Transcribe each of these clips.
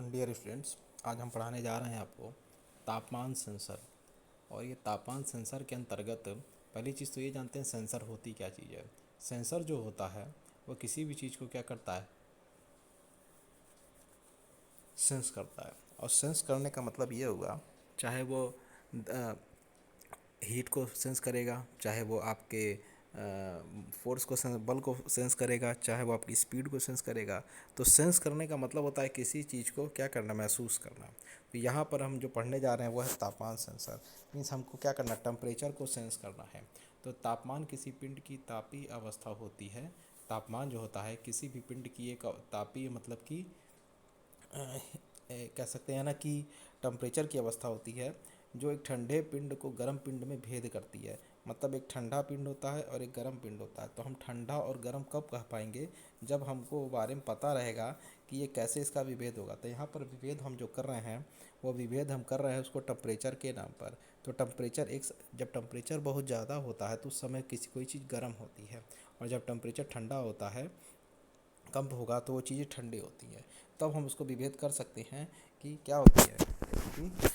Dear students, आज हम पढ़ाने जा रहे हैं आपको तापमान सेंसर। और ये तापमान सेंसर के अंतर्गत पहली चीज़ तो ये जानते हैं सेंसर होती क्या चीज़ है। सेंसर जो होता है वो किसी भी चीज़ को क्या करता है, सेंस करता है। और सेंस करने का मतलब ये हुआ, चाहे वो हीट को सेंस करेगा, चाहे वो आपके फोर्स को सेंस, बल को सेंस करेगा, चाहे वो आपकी स्पीड को सेंस करेगा। तो सेंस करने का मतलब होता है किसी चीज़ को क्या करना, महसूस करना। तो यहाँ पर हम जो पढ़ने जा रहे हैं वो है तापमान सेंसर। मीन्स हमको क्या करना, टेम्परेचर को सेंस करना है। तो तापमान किसी पिंड की तापीय अवस्था होती है। तापमान जो होता है किसी भी पिंड की एक तापीय मतलब कि कह सकते हैं ना कि टेम्परेचर की अवस्था होती है जो एक ठंडे पिंड को गर्म पिंड में भेद करती है। मतलब एक ठंडा पिंड होता है और एक गर्म पिंड होता है। तो हम ठंडा और गर्म कब कह पाएंगे, जब हमको बारे में पता रहेगा कि ये कैसे इसका विभेद होगा। तो यहाँ पर विभेद हम जो कर रहे हैं वो विभेद हम कर रहे हैं उसको टेम्परेचर के नाम पर। तो टेम्परेचर एक, जब टेम्परेचर बहुत ज़्यादा होता है तो उस समय किसी कोई चीज़ गर्म होती है, और जब टेम्परेचर ठंडा होता है, कम होगा, तो वो चीज़ें ठंडी होती हैं। तब हम उसको विभेद कर सकते हैं कि क्या होती है, कि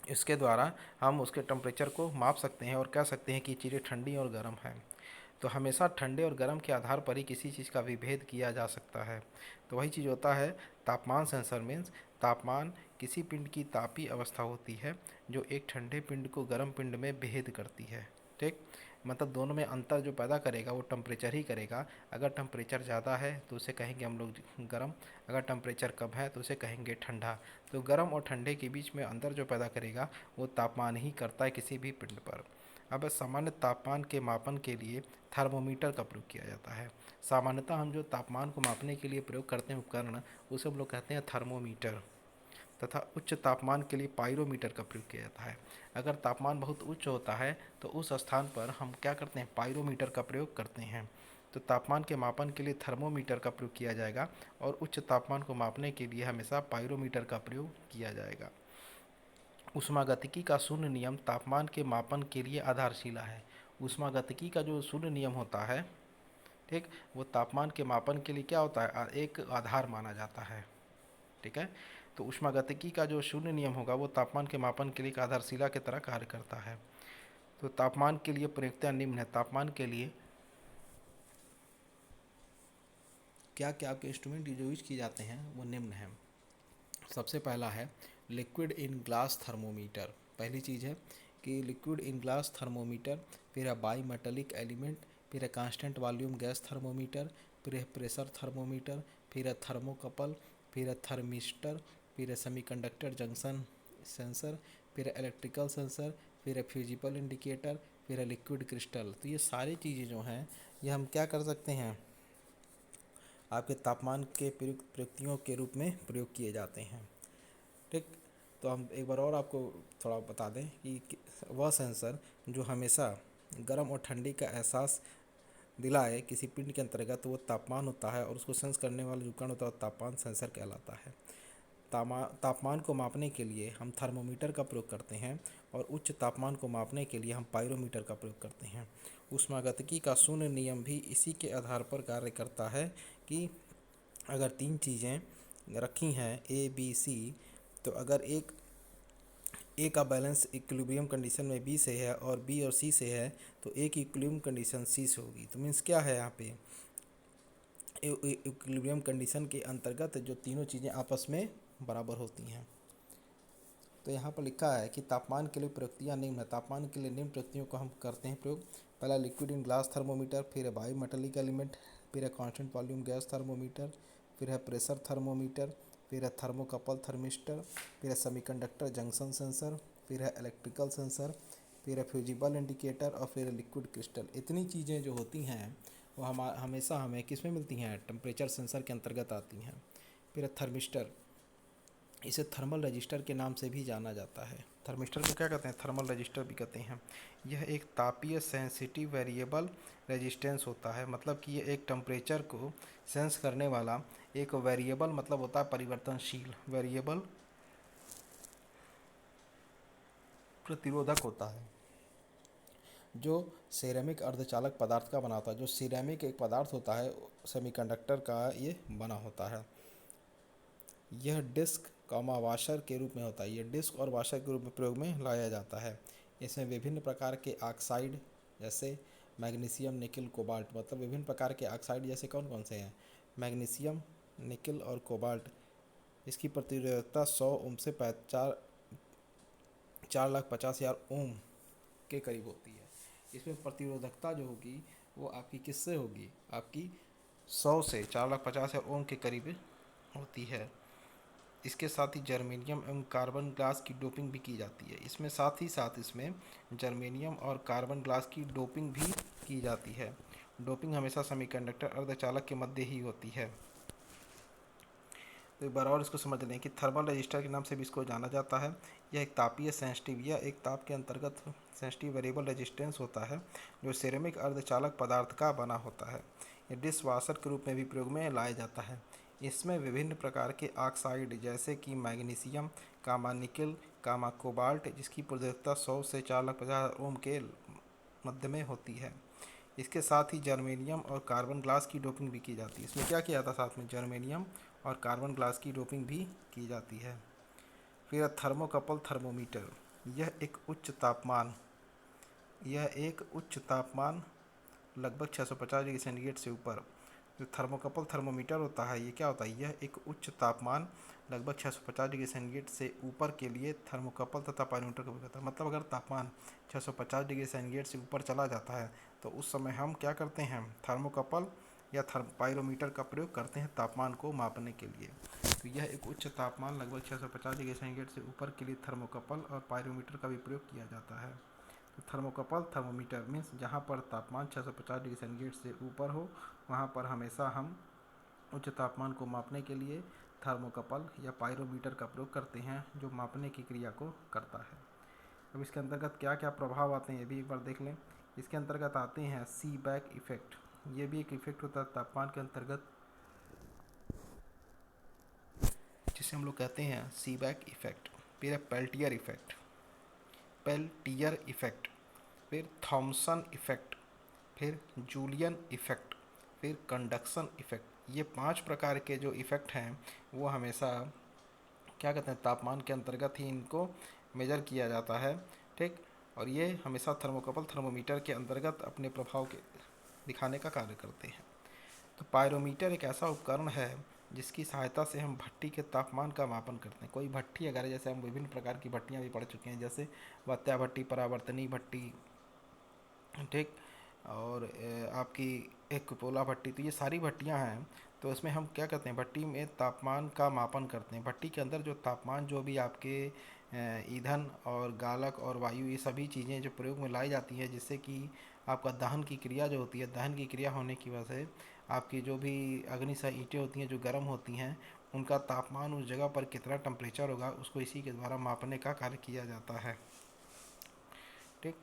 इसके द्वारा हम उसके टेम्परेचर को माप सकते हैं और कह सकते हैं कि चीज़ें ठंडी और गर्म हैं। तो हमेशा ठंडे और गर्म के आधार पर ही किसी चीज़ का विभेद किया जा सकता है। तो वही चीज़ होता है तापमान सेंसर। मीन्स तापमान किसी पिंड की तापीय अवस्था होती है जो एक ठंडे पिंड को गर्म पिंड में भेद करती है। ठीक, मतलब दोनों में अंतर जो पैदा करेगा वो टेम्परेचर ही करेगा। अगर टेम्परेचर ज़्यादा है तो उसे कहेंगे हम लोग गर्म, अगर टेम्परेचर कम है तो उसे कहेंगे ठंडा। तो गर्म और ठंडे के बीच में अंतर जो पैदा करेगा वो तापमान ही करता है किसी भी पिंड पर। अब सामान्य तापमान के मापन के लिए थर्मोमीटर का प्रयोग किया जाता है। सामान्यतः हम जो तापमान को मापने के लिए प्रयोग करते हैं उपकरण, उसे हम लोग कहते हैं थर्मोमीटर। तथा उच्च तापमान के लिए पाइरोमीटर का प्रयोग किया जाता है। अगर तापमान बहुत उच्च होता है तो उस स्थान पर हम क्या करते हैं, पाइरोमीटर का प्रयोग करते हैं। तो तापमान के मापन के लिए थर्मोमीटर का प्रयोग किया जाएगा और उच्च तापमान को मापने के लिए हमेशा पाइरोमीटर का प्रयोग किया जाएगा। ऊष्मागतिकी का शून्य नियम तापमान के मापन के लिए आधारशिला है। ऊष्मागतिकी का जो शून्य नियम होता है, ठीक, वो तापमान के मापन के लिए क्या होता है, एक आधार माना जाता है। ठीक है, तो ऊष्मागतिकी का जो शून्य नियम होगा वो तापमान के मापन के लिए एक आधारशिला की तरह कार्य करता है। तो तापमान के लिए प्रयुक्तियाँ निम्न है। तापमान के लिए क्या क्या आपके इंस्ट्रूमेंट जो यूज किए जाते हैं वो निम्न है। सबसे पहला है लिक्विड इन ग्लास थर्मोमीटर। पहली चीज़ है कि लिक्विड इन ग्लास थर्मोमीटर, फिर है बाई मेटेलिक एलिमेंट, फिर है कांस्टेंट वॉल्यूम गैस थर्मोमीटर, फिर है प्रेशर थर्मोमीटर, फिर है थर्मोकपल, फिर है थर्मिस्टर, फिर है सेमीकंडक्टर जंक्शन सेंसर, फिर है इलेक्ट्रिकल सेंसर, फिर है फ्यूजिबल इंडिकेटर, फिर है लिक्विड क्रिस्टल। तो ये सारी चीज़ें जो हैं ये हम क्या कर सकते हैं, आपके तापमान के प्रयुक्तियों के रूप में प्रयोग किए जाते हैं। ठीक, तो हम एक बार और आपको थोड़ा बता दें कि वह सेंसर जो हमेशा गर्म और ठंडी का एहसास दिलाए किसी पिंड के अंतर्गत, तो वो तापमान होता है, और उसको सेंस करने वाला जो उपकरण होता है वो तापमान सेंसर कहलाता है। तापमान को मापने के लिए हम थर्मोमीटर का प्रयोग करते हैं और उच्च तापमान को मापने के लिए हम पाइरोमीटर का प्रयोग करते हैं। ऊष्मागतिकी का शून्य नियम भी इसी के आधार पर कार्य करता है कि अगर तीन चीज़ें रखी हैं ए बी सी, तो अगर एक ए का बैलेंस इक्विलिब्रियम कंडीशन में बी से है और बी और सी से है, तो ए की इक्विलिब्रियम कंडीशन सी से होगी। तो मीन्स क्या है यहाँ पे, इक्विलिब्रियम कंडीशन के अंतर्गत जो तीनों चीज़ें आपस में बराबर होती हैं। तो यहाँ पर लिखा है कि तापमान के लिए प्रयुक्तियाँ निम्न है। तापमान के लिए निम्न प्रयुक्तियों को हम करते हैं प्रयोग। पहला लिक्विड इन ग्लास थर्मोमीटर, फिर है बायो मेटेलिक एलिमेंट, फिर है कांस्टेंट वॉल्यूम गैस थर्मोमीटर, फिर है प्रेशर थर्मोमीटर, फिर है थर्मोकपल थर्मिस्टर, फिर है सेमीकंडक्टर जंक्शन सेंसर, फिर है इलेक्ट्रिकल सेंसर, फिर है फ्यूजिबल इंडिकेटर, और फिर है लिक्विड क्रिस्टल। इतनी चीज़ें जो होती हैं वो हमेशा हमें किस में मिलती हैं, टेम्परेचर सेंसर के अंतर्गत आती हैं। फिर है थर्मिस्टर, इसे थर्मल रजिस्टर के नाम से भी जाना जाता है। थर्मिस्टर को क्या कहते हैं, थर्मल रजिस्टर भी कहते हैं। यह एक तापीय सेंसिटिव वेरिएबल रेजिस्टेंस होता है। मतलब कि ये एक टेम्परेचर को सेंस करने वाला एक वेरिएबल, मतलब होता है परिवर्तनशील, वेरिएबल प्रतिरोधक होता है जो सिरेमिक अर्धचालक पदार्थ का बना होता है। जो सिरेमिक एक पदार्थ होता है सेमीकंडक्टर का ये बना होता है। यह डिस्क कॉमा वाशर के रूप में होता है। ये डिस्क और वाशर के रूप में प्रयोग में लाया जाता है। इसमें विभिन्न प्रकार के ऑक्साइड जैसे मैग्नीशियम, निकिल, कोबाल्ट, मतलब विभिन्न प्रकार के ऑक्साइड जैसे कौन कौन से हैं? मैग्नीशियम, निकिल और कोबाल्ट। इसकी प्रतिरोधकता 100 ओम से 4,50,000 ओम के करीब होती है। इसमें प्रतिरोधकता जो होगी वो आपकी किससे होगी? आपकी 100 से 4,50,000 ओम के करीब होती है। इसके साथ ही जर्मेनियम एवं कार्बन ग्लास की डोपिंग भी की जाती है। इसमें साथ ही साथ इसमें जर्मेनियम और कार्बन ग्लास की डोपिंग भी की जाती है। डोपिंग हमेशा सेमीकंडक्टर अर्धचालक के मध्य ही होती है। तो एक बार और इसको समझ लें कि थर्मल रजिस्टर के नाम से भी इसको जाना जाता है। यह एक तापीय सेंसिटिव या एक ताप के अंतर्गत सेंसिटिव वेरिएबल रेजिस्टेंस होता है जो सिरेमिक अर्धचालक पदार्थ का बना होता है। यह डिश वाशर के रूप में भी प्रयोग में लाया जाता है। इसमें विभिन्न प्रकार के ऑक्साइड जैसे कि मैग्नीशियम, कामा निकिल, कामा कोबाल्ट, जिसकी प्रतिरोधकता 100 से 4,50,000 ओम के मध्य में होती है। इसके साथ ही जर्मेनियम और कार्बन ग्लास की डोपिंग भी की जाती है। इसमें क्या किया जाता है? साथ में जर्मेनियम और कार्बन ग्लास की डोपिंग भी की जाती है। फिर थर्मोकपल थर्मोमीटर। यह एक उच्च तापमान लगभग 650 डिग्री सेंटीग्रेड से ऊपर जो थर्मोकपल थर्मोमीटर होता है, ये क्या होता है? यह एक उच्च तापमान लगभग 650 डिग्री सेंटीग्रेड से ऊपर के लिए थर्मोकपल तथा पायरोमीटर का उपयोग करता है। मतलब अगर तापमान 650 डिग्री सेंटीग्रेड से ऊपर चला जाता है तो उस समय हम क्या करते हैं? थर्मोकपल या पायरोमीटर का प्रयोग करते हैं तापमान को मापने के लिए। तो यह एक उच्च तापमान लगभग 650 डिग्री सेंटीग्रेड से ऊपर के लिए थर्मोकपल और पायरोमीटर का भी प्रयोग किया जाता है। तो थर्मोकपल थर्मोमीटर मीन्स जहाँ पर तापमान 650 डिग्री सेंटीग्रेड से ऊपर हो वहाँ पर हमेशा हम उच्च तापमान को मापने के लिए थर्मोकपल या पायरोमीटर का प्रयोग करते हैं जो मापने की क्रिया को करता है। अब इसके अंतर्गत क्या क्या प्रभाव आते हैं ये भी एक बार देख लें। इसके अंतर्गत आते हैं सीबैक इफेक्ट। ये भी एक इफेक्ट होता है तापमान के अंतर्गत जिसे हम लोग कहते हैं सीबैक इफेक्ट। फिर है पेल्टियर इफेक्ट, फिर थॉमसन इफेक्ट, फिर जूलियन इफेक्ट, फिर कंडक्शन इफेक्ट। ये 5 प्रकार के जो इफेक्ट हैं वो हमेशा क्या कहते हैं? तापमान के अंतर्गत ही इनको मेजर किया जाता है। ठीक, और ये हमेशा थर्मोकपल थर्मोमीटर के अंतर्गत अपने प्रभाव के दिखाने का कार्य करते हैं। तो पायरोमीटर एक ऐसा उपकरण है जिसकी सहायता से हम भट्टी के तापमान का मापन करते हैं। कोई भट्टी अगर, जैसे हम विभिन्न प्रकार की भट्टियाँ भी पढ़ चुके हैं जैसे वत्या भट्टी, परावर्तनी भट्टी, ठीक, और आपकी एक कुपोला भट्टी, तो ये सारी भट्टियाँ हैं। तो इसमें हम क्या करते हैं? भट्टी में तापमान का मापन करते हैं। भट्टी के अंदर जो तापमान जो भी आपके ईंधन और गालक और वायु ये सभी चीज़ें जो प्रयोग में लाई जाती हैं जिससे कि आपका दहन की क्रिया जो होती है, दहन की क्रिया होने की वजह से आपकी जो भी अग्निशय ईंटें होती हैं जो गर्म होती हैं उनका तापमान उस जगह पर कितना टेम्परेचर होगा उसको इसी के द्वारा मापने का कार्य किया जाता है। ठीक,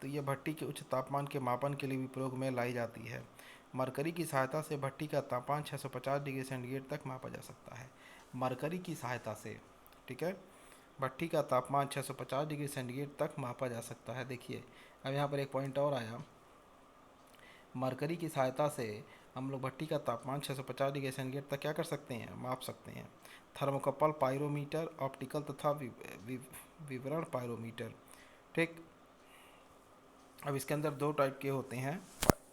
तो ये भट्टी के उच्च तापमान के मापन के लिए भी प्रयोग में लाई जाती है। मरकरी की सहायता से भट्टी का तापमान 650 डिग्री सेंटीग्रेड तक मापा जा सकता है। मरकरी की सहायता से, ठीक है, भट्टी का तापमान 650 डिग्री सेंटीग्रेड तक मापा जा सकता है। देखिए अब यहाँ पर एक पॉइंट और आया, मरकरी की सहायता से हम लोग भट्टी का तापमान 650 डिग्री सेंटीग्रेड तक क्या कर सकते हैं? माप सकते हैं। थर्मोकपल पायरोमीटर, ऑप्टिकल तथा विवरण पायरोमीटर। ठीक, अब इसके अंदर 2 टाइप के होते हैं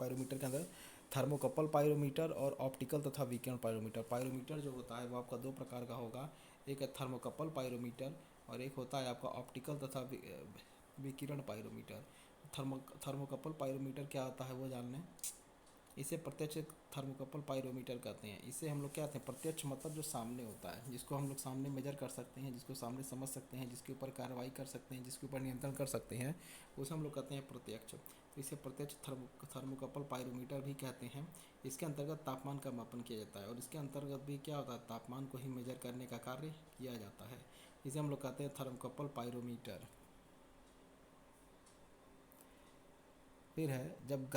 पायरोमीटर के अंदर, थर्मोकपल पायरोमीटर और ऑप्टिकल तथा विकिरण पायरोमीटर। पायरोमीटर जो होता है वो आपका 2 प्रकार का होगा, एक है थर्मोकपल पायरोमीटर और एक होता है आपका ऑप्टिकल तथा विकिरण पायरोमीटर। थर्मोकपल पायरोमीटर क्या होता है वो जान लें। इसे प्रत्यक्ष थर्मोकपल पायरोमीटर कहते हैं। इसे हम लोग क्या कहते हैं? प्रत्यक्ष मतलब जो सामने होता है, जिसको हम लोग सामने मेजर कर सकते हैं, जिसको सामने समझ सकते हैं, जिसके ऊपर कार्रवाई कर सकते हैं, जिसके ऊपर नियंत्रण कर सकते हैं, उसे हम लोग कहते हैं प्रत्यक्ष। तो इसे प्रत्यक्ष थर्मोकपल पायरोमीटर भी कहते हैं। इसके अंतर्गत तापमान का मापन किया जाता है और इसके अंतर्गत भी क्या होता है? तापमान को ही मेजर करने का कार्य किया जाता है। इसे हम लोग कहते हैं थर्मोकपल पायरोमीटर। फिर है जब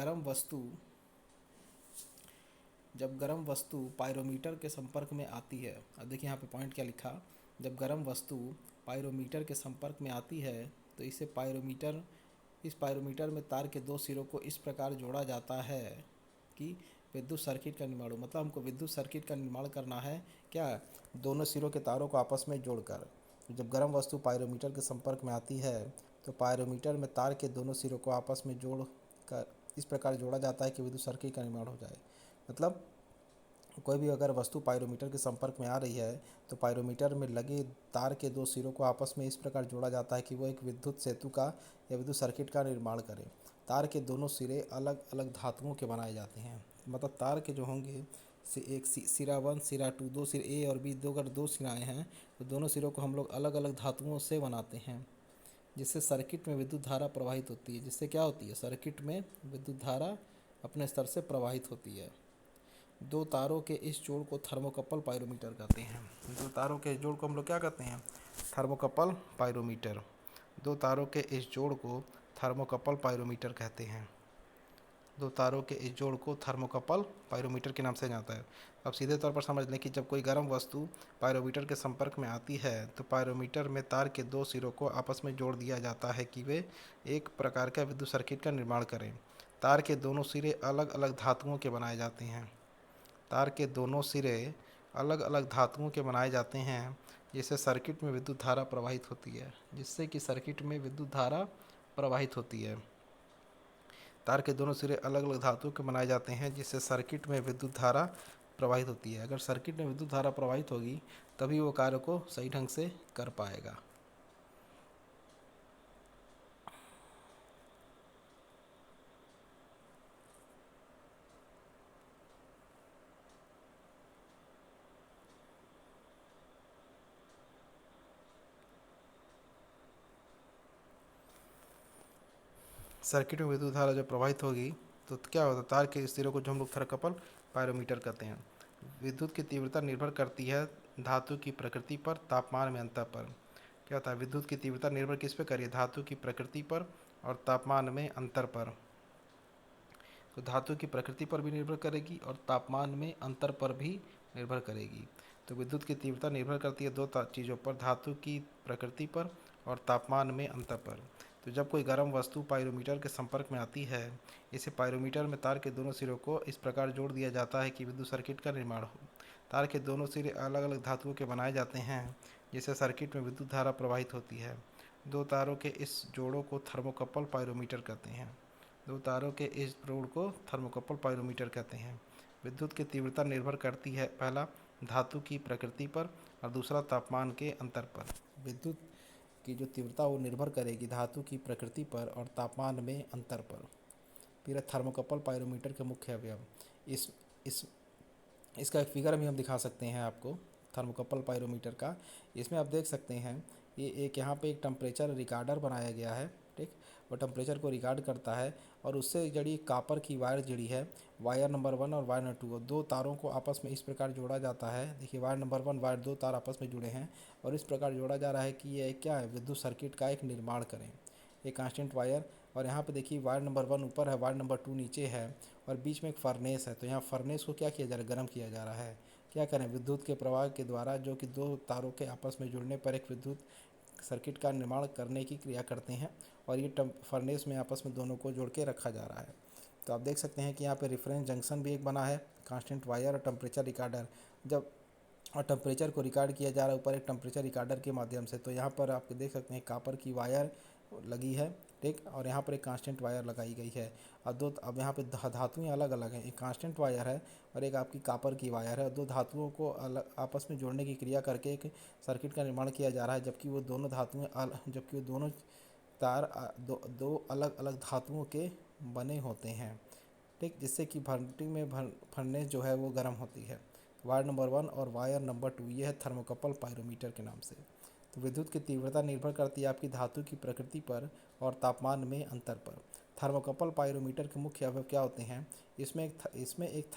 गर्म वस्तु पायरोमीटर के संपर्क में आती है। अब देखिए यहाँ पे पॉइंट क्या लिखा, जब गर्म वस्तु पायरोमीटर के संपर्क में आती है तो इस पायरोमीटर में तार के 2 सिरों को इस प्रकार जोड़ा जाता है कि विद्युत सर्किट का निर्माण हो, मतलब हमको विद्युत सर्किट का निर्माण करना है क्या, दोनों सिरों के तारों को आपस में जोड़कर। जब गर्म वस्तु पायरोमीटर के संपर्क में आती है तो पायरोमीटर में तार के दोनों सिरों को आपस में जोड़ कर इस प्रकार जोड़ा जाता है कि विद्युत सर्किट का निर्माण हो जाए। मतलब कोई भी अगर वस्तु पायरोमीटर के संपर्क में आ रही है तो पायरोमीटर में लगे तार के दो सिरों को आपस में इस प्रकार जोड़ा जाता है कि वो एक विद्युत सेतु का या विद्युत सर्किट का निर्माण करें। तार के दोनों सिरे अलग अलग धातुओं के बनाए जाते हैं, मतलब तार के जो होंगे एक सिरा वन सिरा टू, दो सिरे ए और बी, दो अगर दो सिराएँ हैं तो दोनों सिरों को हम लोग अलग अलग धातुओं से बनाते हैं, जिससे सर्किट में विद्युत धारा प्रवाहित होती है। जिससे क्या होती है, सर्किट में विद्युत धारा अपने स्तर से प्रवाहित होती है। दो तारों के इस जोड़ को थर्मोकपल पायरोमीटर कहते हैं। दो तारों के इस जोड़ को हम लोग क्या कहते हैं, थर्मोकपल पायरोमीटर। दो तारों के इस जोड़ को थर्मोकपल पायरोमीटर कहते हैं। दो तारों के इस जोड़ को थर्मोकपल पायरोमीटर के नाम से जाता है। अब सीधे तौर पर समझ लें कि जब कोई गर्म वस्तु पायरोमीटर के संपर्क में आती है तो पायरोमीटर में तार के दो सिरों को आपस में जोड़ दिया जाता है कि वे एक प्रकार का विद्युत सर्किट का निर्माण करें। तार के दोनों सिरे अलग अलग धातुओं के बनाए जाते हैं। तार के दोनों सिरे अलग अलग धातुओं के बनाए जाते हैं जिससे सर्किट में विद्युत धारा प्रवाहित होती है। जिससे कि सर्किट में विद्युत धारा प्रवाहित होती है। तार के दोनों सिरे अलग अलग धातुओं के बनाए जाते हैं जिससे सर्किट में विद्युत धारा प्रवाहित होती है। अगर सर्किट में विद्युत धारा प्रवाहित होगी तभी वो कार्य को सही ढंग से कर पाएगा। सर्किट में विद्युत धारा जब प्रवाहित होगी तो क्या होता है, तार के सिरों को जो हम लोग थर्मोकपल पायरोमीटर कहते हैं। विद्युत की तीव्रता निर्भर करती है धातु की प्रकृति पर, तापमान में अंतर पर। क्या होता है, विद्युत की तीव्रता निर्भर किस पे कर रही है, धातु की प्रकृति पर और तापमान में अंतर पर। तो धातु की प्रकृति पर भी निर्भर करेगी और तापमान में अंतर पर भी निर्भर करेगी। तो विद्युत की तीव्रता निर्भर करती है दो चीज़ों पर, धातु की प्रकृति पर और तापमान में अंतर पर। तो जब कोई गर्म वस्तु पायरोमीटर के संपर्क में आती है, इसे पायरोमीटर में तार के दोनों सिरों को इस प्रकार जोड़ दिया जाता है कि विद्युत सर्किट का निर्माण हो। तार के दोनों सिरे अलग अलग धातुओं के बनाए जाते हैं जिससे सर्किट में विद्युत धारा प्रवाहित होती है। दो तारों के इस जोड़ों को थर्मोकपल पायरोमीटर कहते हैं। दो तारों के इस जोड़ को थर्मोकपल पायरोमीटर कहते हैं। विद्युत की तीव्रता निर्भर करती है, पहला धातु की प्रकृति पर और दूसरा तापमान के अंतर पर। विद्युत की जो तीव्रता वो निर्भर करेगी धातु की प्रकृति पर और तापमान में अंतर पर। फिर थर्मोकपल पायरोमीटर के मुख्य अवयव। इस इस इसका एक फिगर भी हम दिखा सकते हैं आपको, थर्मोकपल पायरोमीटर का। इसमें आप देख सकते हैं ये एक यहाँ पे एक टेम्परेचर रिकॉर्डर बनाया गया है, ठीक। वो टेम्परेचर को रिकॉर्ड करता है और उससे जड़ी कापर की वायर जुड़ी है, वायर नंबर 1 और वायर नंबर 2, और दो तारों को आपस में इस प्रकार जोड़ा जाता है। देखिए वायर नंबर 1 वायर, दो तार आपस में जुड़े हैं और इस प्रकार जोड़ा जा रहा है कि ये क्या है, विद्युत सर्किट का एक निर्माण करें। एक कांस्टेंट वायर, और यहाँ पे देखिए वायर नंबर 1 ऊपर है, वायर नंबर 2 नीचे है और बीच में एक फर्नेस है। तो यहाँ फर्नेस को क्या किया जा रहा है, गर्म किया जा रहा है। क्या करें, विद्युत के प्रवाह के द्वारा, जो कि दो तारों के आपस में जुड़ने पर एक विद्युत सर्किट का निर्माण करने की क्रिया करते हैं। और ये फर्नेस में आपस में दोनों को जोड़ के रखा जा रहा है। तो आप देख सकते हैं कि यहाँ पे रेफरेंस जंक्शन भी एक बना है, कांस्टेंट वायर और टेम्परेचर रिकॉर्डर। जब और टेम्परेचर को रिकॉर्ड किया जा रहा है ऊपर एक टेम्परेचर रिकॉर्डर के माध्यम से। तो यहाँ पर आप देख सकते हैं कापर की वायर लगी है, ठीक, और यहाँ पर एक कांस्टेंट वायर लगाई गई है। और दो, अब यहाँ पे धातुएं अलग अलग हैं, एक कांस्टेंट वायर है और एक आपकी कापर की वायर है। दो धातुओं को अलग आपस में जोड़ने की क्रिया करके एक सर्किट का निर्माण किया जा रहा है, जबकि वो दोनों जबकि वो दोनों तार दो अलग अलग धातुओं के बने होते हैं, ठीक, जिससे कि भट्टी में फर्नेस जो है वो गर्म होती है। वायर नंबर 1 और वायर नंबर 2 ये है थर्मोकपल पायरोमीटर के नाम से। तो विद्युत की तीव्रता निर्भर करती है आपकी धातु की प्रकृति पर और तापमान में अंतर पर। थर्मोकपल पायरोमीटर के मुख्य अवयव क्या होते हैं, इसमें एक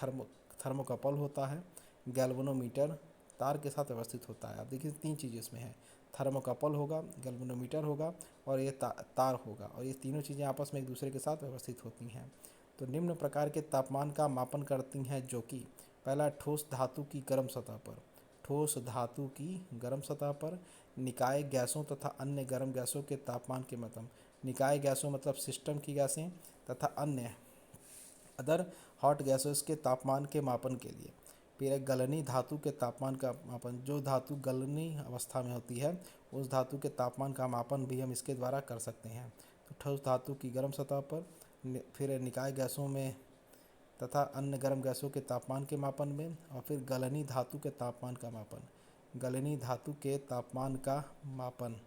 थर्मोकपल होता है, गैल्वेनोमीटर तार के साथ व्यवस्थित होता है। आप देखिए तीन चीज़ इसमें है, थर्मोकपल होगा, गैल्वेनोमीटर होगा और ये तार होगा, और ये तीनों चीज़ें आपस में एक दूसरे के साथ व्यवस्थित होती हैं। तो निम्न प्रकार के तापमान का मापन करती हैं, जो कि पहला ठोस धातु की गर्म सतह पर, ठोस धातु की गर्म सतह पर निकाय गैसों तथा अन्य गर्म गैसों के तापमान के मतलब, निकाय गैसों मतलब सिस्टम की गैसें तथा अन्य अदर हॉट गैसेस के तापमान के मापन के लिए। फिर है गलनी धातु के तापमान का मापन, जो धातु गलनी अवस्था में होती है उस धातु के तापमान का मापन भी हम इसके द्वारा कर सकते हैं। तो ठोस धातु की गर्म सतह पर, फिर निकाय गैसों में तथा अन्य गर्म गैसों के तापमान के मापन में, और फिर गलनी धातु के तापमान का मापन। गलनी धातु के तापमान का मापन।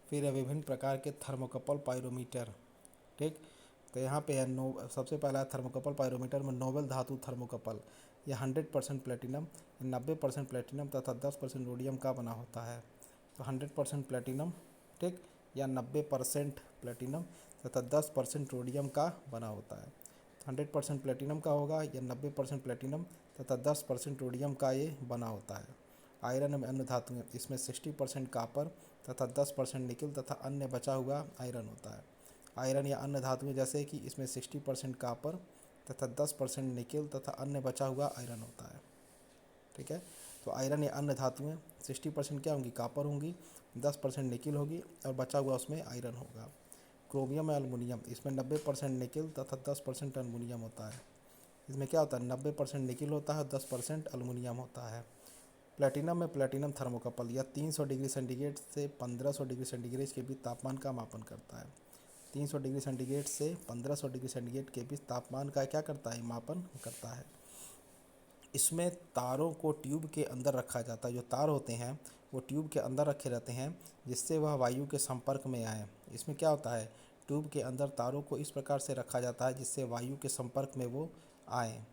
फिर विभिन्न प्रकार के थर्मोकपल पाइरोमीटर। ठीक, तो यहाँ पे है सबसे पहला है थर्मोकपल पाइरोमीटर में नोबेल धातु थर्मोकपल। यह 100% प्लेटिनम, 90% प्लेटिनम तथा 10% रोडियम का बना होता है। तो 100% प्लेटिनम, ठीक, या 90% प्लेटिनम तथा 10% रोडियम का बना होता है। 100% प्लेटिनम का होगा या 90% प्लेटिनम तथा 10% रोडियम का ये बना होता है। आयरन में अन्य धातुएं, इसमें 60% कापर तथा 10% निकिल तथा अन्य बचा हुआ आयरन होता है। आयरन या अन्य धातुएं जैसे कि इसमें 60% कापर तथा 10% निकिल तथा अन्य बचा हुआ आयरन होता है। ठीक है, तो आयरन या अन्य धातुएं 60% क्या होंगी, कापर होंगी, 10% निकिल होगी और बचा हुआ उसमें आयरन होगा। क्रोमियम या एल्युमिनियम, इसमें 90% निकिल तथा 10% एल्युमिनियम होता है। इसमें क्या होता है, 90% निकिल होता है, 10% एल्युमिनियम होता है। प्लेटिनम में प्लेटिनम थर्मोकपल यह 300 डिग्री सेंटीग्रेड से 1500 डिग्री सेंटीग्रेड के बीच तापमान का मापन करता है। 300 डिग्री सेंटीग्रेड से 1500 डिग्री सेंटीग्रेड के बीच तापमान का क्या करता है, मापन करता है। इसमें तारों को ट्यूब के अंदर रखा जाता है। जो तार होते हैं वो ट्यूब के अंदर रखे रहते हैं जिससे वह वायु के संपर्क में आए। इसमें क्या होता है, ट्यूब के अंदर तारों को इस प्रकार से रखा जाता है जिससे वायु के संपर्क में वो आए।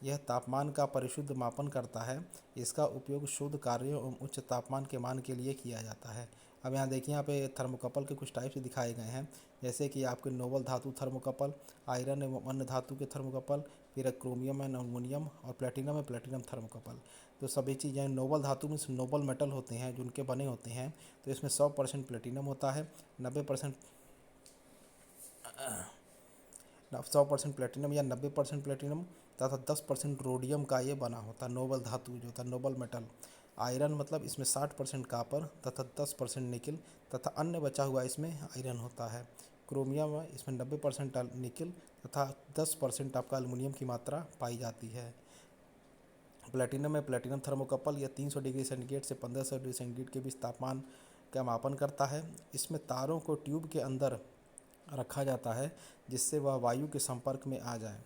यह तापमान का परिशुद्ध मापन करता है। इसका उपयोग शोध कार्यों एवं उच्च तापमान के मान के लिए किया जाता है। अब यहाँ देखिए, यहाँ पे थर्मोकपल के कुछ टाइप्स दिखाए गए हैं, जैसे कि आपके नोबल धातु थर्मोकपल, आयरन एवं अन्य धातु के थर्मोकपल, फिर क्रोमियम एंड एल्युमिनियम, और प्लेटिनम है प्लेटिनम थर्मोकपल। तो सभी चीज़ें नोबल धातु में नोबल मेटल होते हैं जो उनके बने होते हैं। तो इसमें 100% प्लेटिनम होता है, 90% 100% प्लेटिनम या 90% प्लेटिनम तथा 10% रोडियम का ये बना होता है। नोबल धातु जो होता है, नोबल मेटल। आयरन मतलब इसमें 60% कापर तथा 10% निकिल तथा अन्य बचा हुआ इसमें आयरन होता है। क्रोमियम है, इसमें 90% निकिल तथा 10% आपका एल्युमिनियम की मात्रा पाई जाती है। प्लेटिनम में प्लेटिनम थर्मोकपल यह 300 डिग्री सेंटीग्रेड से 1500 डिग्री सेंटीग्रेड के बीच तापमान का मापन करता है। इसमें तारों को ट्यूब के अंदर रखा जाता है जिससे वह वायु के संपर्क में आ जाए।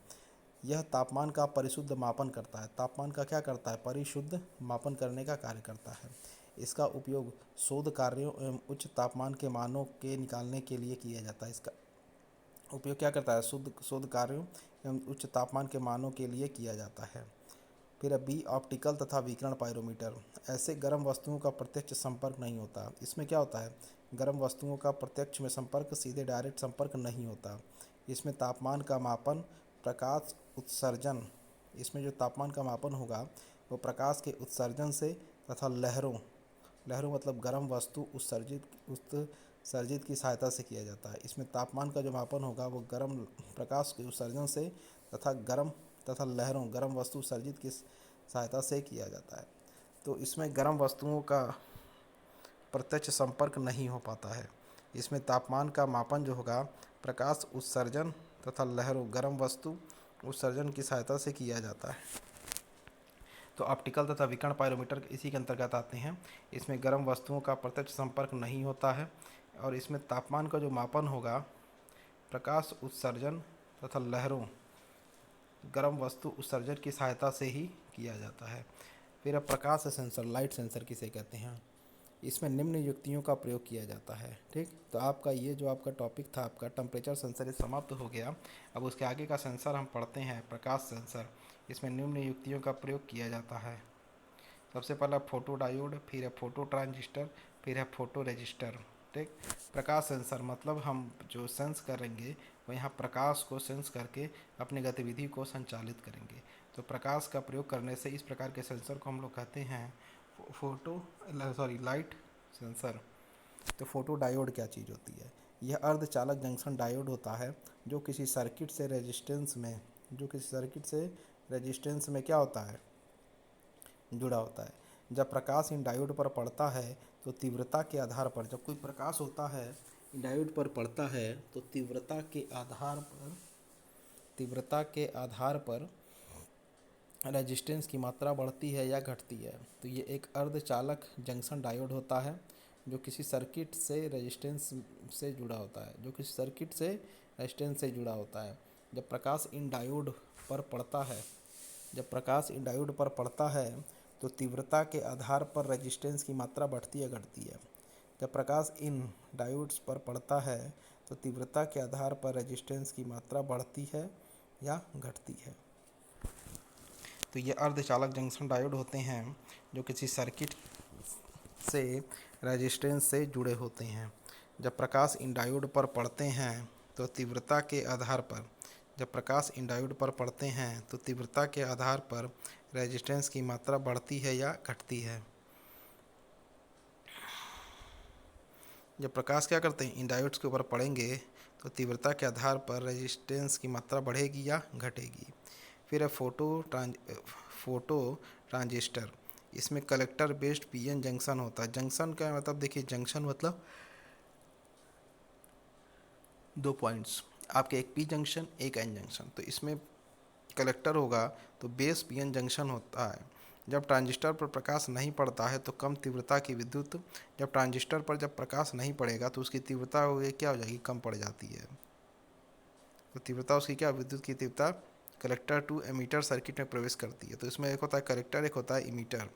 यह तापमान का परिशुद्ध मापन करता है। तापमान का क्या करता है, परिशुद्ध मापन करने का कार्य करता है। इसका उपयोग शोध कार्यों एवं उच्च तापमान के मानों के निकालने के लिए किया जाता है। इसका उपयोग क्या करता है, शोध कार्यों एवं उच्च तापमान के मानों के लिए किया जाता है। फिर बी ऑप्टिकल तथा विकिरण पाइरोमीटर। ऐसे गर्म वस्तुओं का प्रत्यक्ष संपर्क नहीं होता। इसमें क्या होता है, गर्म वस्तुओं का प्रत्यक्ष में संपर्क, सीधे डायरेक्ट संपर्क नहीं होता। इसमें तापमान का मापन, प्रकाश उत्सर्जन, इसमें जो तापमान का मापन होगा वो प्रकाश के उत्सर्जन से तथा लहरों, लहरों मतलब गर्म वस्तु उत्सर्जित की सहायता से किया जाता है। इसमें तापमान का जो मापन होगा वो गर्म प्रकाश के उत्सर्जन से तथा लहरों गर्म वस्तु उत्सर्जित की सहायता से किया जाता है। तो इसमें गर्म वस्तुओं का प्रत्यक्ष संपर्क नहीं हो पाता है। इसमें तापमान का मापन जो होगा प्रकाश उत्सर्जन तथा लहरों गर्म वस्तु उत्सर्जन की सहायता से किया जाता है। तो ऑप्टिकल तथा विकिरण पाइरोमीटर इसी के अंतर्गत आते हैं। इसमें गर्म वस्तुओं का प्रत्यक्ष संपर्क नहीं होता है और इसमें तापमान का जो मापन होगा प्रकाश उत्सर्जन तथा लहरों गर्म वस्तु उत्सर्जन की सहायता से ही किया जाता है। फिर अब प्रकाश सेंसर, लाइट सेंसर किसे कहते हैं, इसमें निम्न युक्तियों का प्रयोग किया जाता है। ठीक, तो आपका ये जो आपका टॉपिक था आपका टेम्परेचर सेंसर, ये समाप्त हो गया। अब उसके आगे का सेंसर हम पढ़ते हैं, प्रकाश सेंसर। इसमें निम्न युक्तियों का प्रयोग किया जाता है। सबसे पहला फोटो डायोड, फिर है फोटो ट्रांजिस्टर, फिर है फोटो रजिस्टर। ठीक, प्रकाश सेंसर मतलब हम जो सेंस करेंगे वो यहाँ प्रकाश को सेंस करके अपनी गतिविधि को संचालित करेंगे। तो प्रकाश का प्रयोग करने से इस प्रकार के सेंसर को हम लोग कहते हैं लाइट सेंसर। तो फोटो डायोड क्या चीज़ होती है, यह अर्धचालक जंक्शन डायोड होता है जो किसी सर्किट से रेजिस्टेंस में क्या होता है, जुड़ा होता है। जब प्रकाश इन डायोड पर पड़ता है तो तीव्रता के आधार पर, जब कोई प्रकाश होता है डायोड पर पड़ता है तो तीव्रता के आधार पर रेजिस्टेंस की मात्रा बढ़ती है या घटती है। तो ये एक अर्धचालक जंक्शन डायोड होता है जो किसी सर्किट से रेजिस्टेंस से जुड़ा होता है, जुड़ा होता है। जब प्रकाश इन डायोड पर पड़ता है तो तीव्रता के आधार पर रेजिस्टेंस की मात्रा बढ़ती या घटती है। जब प्रकाश इन डायोड्स पर पड़ता है तो तीव्रता के आधार पर रेजिस्टेंस की मात्रा बढ़ती है या घटती है। तो ये अर्धचालक जंक्शन डायोड होते हैं जो किसी सर्किट से रेजिस्टेंस से जुड़े होते हैं। जब प्रकाश इन डायोड पर पड़ते हैं तो तीव्रता के आधार पर रेजिस्टेंस की मात्रा बढ़ती है या घटती है। जब प्रकाश क्या करते हैं, इन डायोड्स के ऊपर पड़ेंगे तो तीव्रता के आधार पर रेजिस्टेंस की मात्रा बढ़ेगी या घटेगी। फिर है फोटो ट्रांजिस्टर। इसमें कलेक्टर बेस्ड पीएन जंक्शन होता है। जंक्शन का मतलब देखिए, जंक्शन मतलब 2 पॉइंट्स, आपके एक पी जंक्शन एक एन जंक्शन। तो इसमें कलेक्टर होगा तो बेस पीएन जंक्शन होता है। जब ट्रांजिस्टर पर प्रकाश नहीं पड़ता है तो कम तीव्रता की विद्युत, जब ट्रांजिस्टर पर जब प्रकाश नहीं पड़ेगा तो उसकी तीव्रता क्या हो जाएगी, कम पड़ जाती है। तो तीव्रता उसकी क्या, विद्युत की तीव्रता कलेक्टर टू एमीटर सर्किट में प्रवेश करती है। तो इसमें एक होता है कलेक्टर, एक होता है इमीटर।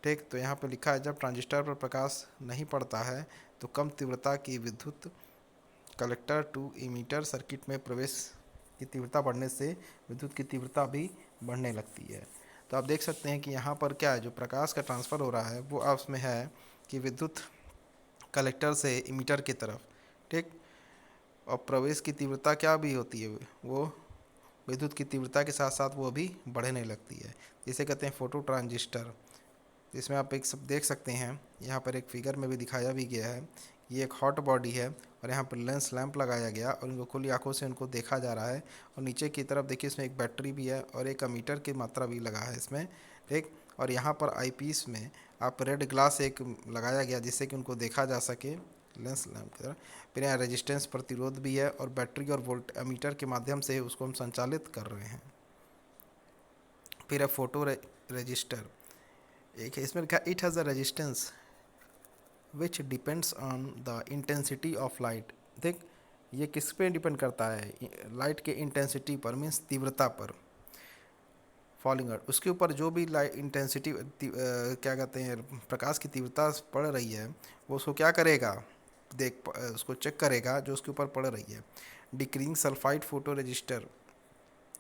ठीक, तो यहाँ पे लिखा है जब ट्रांजिस्टर पर प्रकाश नहीं पड़ता है तो कम तीव्रता की विद्युत कलेक्टर टू इमीटर सर्किट में प्रवेश की तीव्रता बढ़ने से विद्युत की तीव्रता भी बढ़ने लगती है। तो आप देख सकते हैं कि यहाँ पर क्या है, जो प्रकाश का ट्रांसफ़र हो रहा है वो आपस में है कि विद्युत कलेक्टर से इमीटर की तरफ, ठीक, और प्रवेश की तीव्रता क्या भी होती है, वो विद्युत की तीव्रता के साथ साथ वो भी बढ़ने लगती है। इसे कहते हैं फोटो ट्रांजिस्टर। इसमें आप एक सब देख सकते हैं, यहाँ पर एक फिगर में भी दिखाया भी गया है। ये एक हॉट बॉडी है और यहाँ पर लेंस लैंप लगाया गया और उनको खुली आंखों से उनको देखा जा रहा है। और नीचे की तरफ देखिए, इसमें एक बैटरी भी है और एक अमीटर की मात्रा भी लगा है इसमें, ठीक। और यहाँ पर आईपीस में आप रेड ग्लास एक लगाया गया जिससे कि उनको देखा जा सके लेंस लैंप की तरह। फिर यहाँ रेजिस्टेंस प्रतिरोध भी है और बैटरी और वोल्ट अमीटर के माध्यम से उसको हम संचालित कर रहे हैं। फिर है फोटो रजिस्टर। एक है इसमें लिखा it has a resistance which depends on the intensity of light. देख, ये किस पे डिपेंड करता है, लाइट के इंटेंसिटी पर, मीन्स तीव्रता पर, फॉलिंग आउट, उसके ऊपर जो भी लाइट इंटेंसिटी क्या कहते हैं, प्रकाश की तीव्रता पड़ रही है वो उसको क्या करेगा, उसको चेक करेगा जो उसके ऊपर पड़ रही है। डिक्रीजिंग सल्फाइड फोटो रजिस्टर,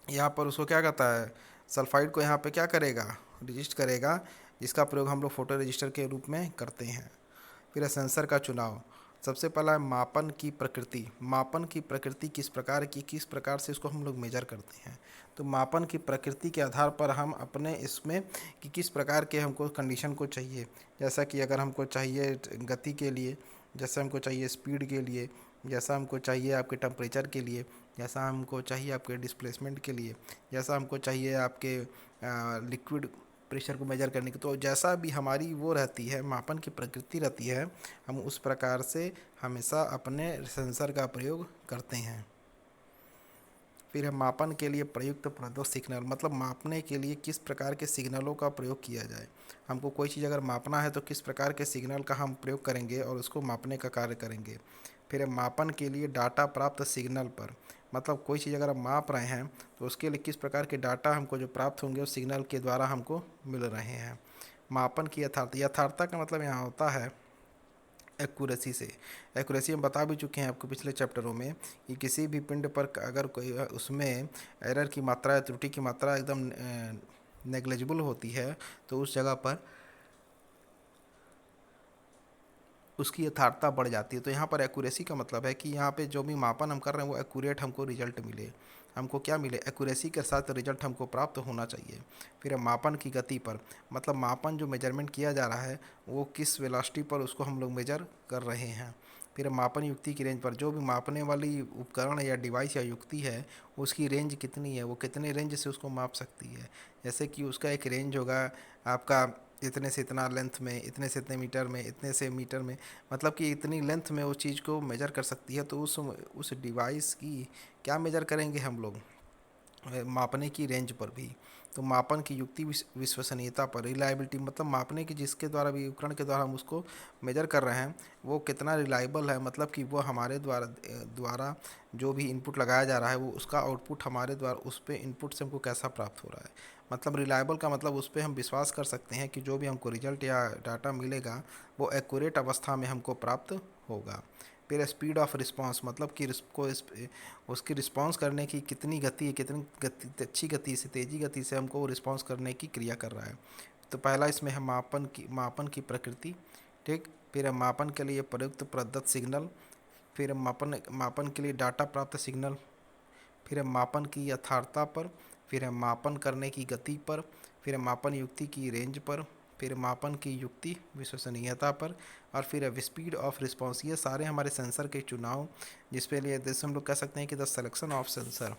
यहाँ पर उसको क्या कहता है, सल्फाइड को यहाँ पे क्या करेगा, रजिस्ट करेगा, जिसका प्रयोग हम लोग फोटो रजिस्टर के रूप में करते हैं। फिर है सेंसर का चुनाव। सबसे पहला है मापन की प्रकृति। मापन की प्रकृति किस प्रकार से इसको हम लोग मेजर करते हैं। तो मापन की प्रकृति के आधार पर हम अपने इसमें कि किस प्रकार के हमको कंडीशन को चाहिए, जैसा कि अगर हमको चाहिए गति के लिए, जैसा हमको चाहिए स्पीड के लिए, जैसा हमको चाहिए आपके टेम्परेचर के लिए, जैसा हमको चाहिए आपके डिस्प्लेसमेंट के लिए, जैसा हमको चाहिए आपके लिक्विड प्रेशर को मेजर करने की, तो जैसा भी हमारी वो रहती है, मापन की प्रकृति रहती है, हम उस प्रकार से हमेशा अपने सेंसर का प्रयोग करते हैं। फिर है मापन के लिए प्रयुक्त प्रदो सिग्नल, मतलब मापने के लिए किस प्रकार के सिग्नलों का प्रयोग किया जाए। हमको कोई चीज़ अगर मापना है तो किस प्रकार के सिग्नल का हम प्रयोग करेंगे और उसको मापने का कार्य करेंगे। फिर है मापन के लिए डाटा प्राप्त सिग्नल पर, मतलब कोई चीज़ अगर हम माप रहे हैं तो उसके लिए किस प्रकार के डाटा हमको जो प्राप्त होंगे उस सिग्नल के द्वारा हमको मिल रहे हैं। मापन की यथार्थता का मतलब यहाँ होता है एक्यूरेसी से। एक्यूरेसी हम बता भी चुके हैं आपको पिछले चैप्टरों में कि किसी भी पिंड पर अगर कोई उसमें एरर की मात्रा या त्रुटि की मात्रा एकदम नेग्लिजिबल होती है तो उस जगह पर उसकी यथार्थता बढ़ जाती है। तो यहाँ पर एक्यूरेसी का मतलब है कि यहाँ पे जो भी मापन हम कर रहे हैं वो एक्यूरेट हमको रिजल्ट मिले, हमको क्या मिले, एक्यूरेसी के साथ रिजल्ट हमको प्राप्त होना चाहिए। फिर मापन की गति पर, मतलब मापन जो मेजरमेंट किया जा रहा है वो किस वेलोसिटी पर उसको हम लोग मेजर कर रहे हैं। फिर मापन युक्ति की रेंज पर, जो भी मापने वाली उपकरण या डिवाइस या युक्ति है उसकी रेंज कितनी है, वो कितने रेंज से उसको माप सकती है। जैसे कि उसका एक रेंज होगा आपका इतने से इतना लेंथ में, इतने से इतने मीटर में, इतने से मीटर में, मतलब कि इतनी लेंथ में उस चीज़ को मेजर कर सकती है। तो उस डिवाइस की क्या मेजर करेंगे हम लोग, मापने की रेंज पर भी। तो मापन की युक्ति विश्वसनीयता पर, रिलायबिलिटी मतलब मापने की जिसके द्वारा भी उपकरण के द्वारा हम उसको मेजर कर रहे हैं वो कितना रिलायबल है, मतलब कि वो हमारे द्वारा जो भी इनपुट लगाया जा रहा है वो उसका आउटपुट हमारे द्वारा उस पे इनपुट से हमको कैसा प्राप्त हो रहा है। मतलब रिलायबल का मतलब उस पर हम विश्वास कर सकते हैं कि जो भी हमको रिजल्ट या डाटा मिलेगा वो एक्यूरेट अवस्था में हमको प्राप्त होगा। फिर स्पीड ऑफ रिस्पांस, मतलब कि उसकी रिस्पांस करने की कितनी गति है, कितनी गति, अच्छी गति से, तेज़ी गति से हमको रिस्पांस करने की क्रिया कर रहा है। तो पहला इसमें है मापन की प्रकृति। ठीक। फिर है मापन के लिए प्रयुक्त प्रदत्त सिग्नल। फिर मापन मापन के लिए डाटा प्राप्त सिग्नल। फिर है मापन की यथार्थता पर। फिर है मापन करने की गति पर। फिर है मापन युक्ति की रेंज पर। फिर मापन की युक्ति विश्वसनीयता पर। और फिर है स्पीड ऑफ रिस्पॉन्स। ये सारे हमारे सेंसर के चुनाव, जिस पे लिए जैसे हम लोग कह सकते हैं कि द सिलेक्शन ऑफ सेंसर।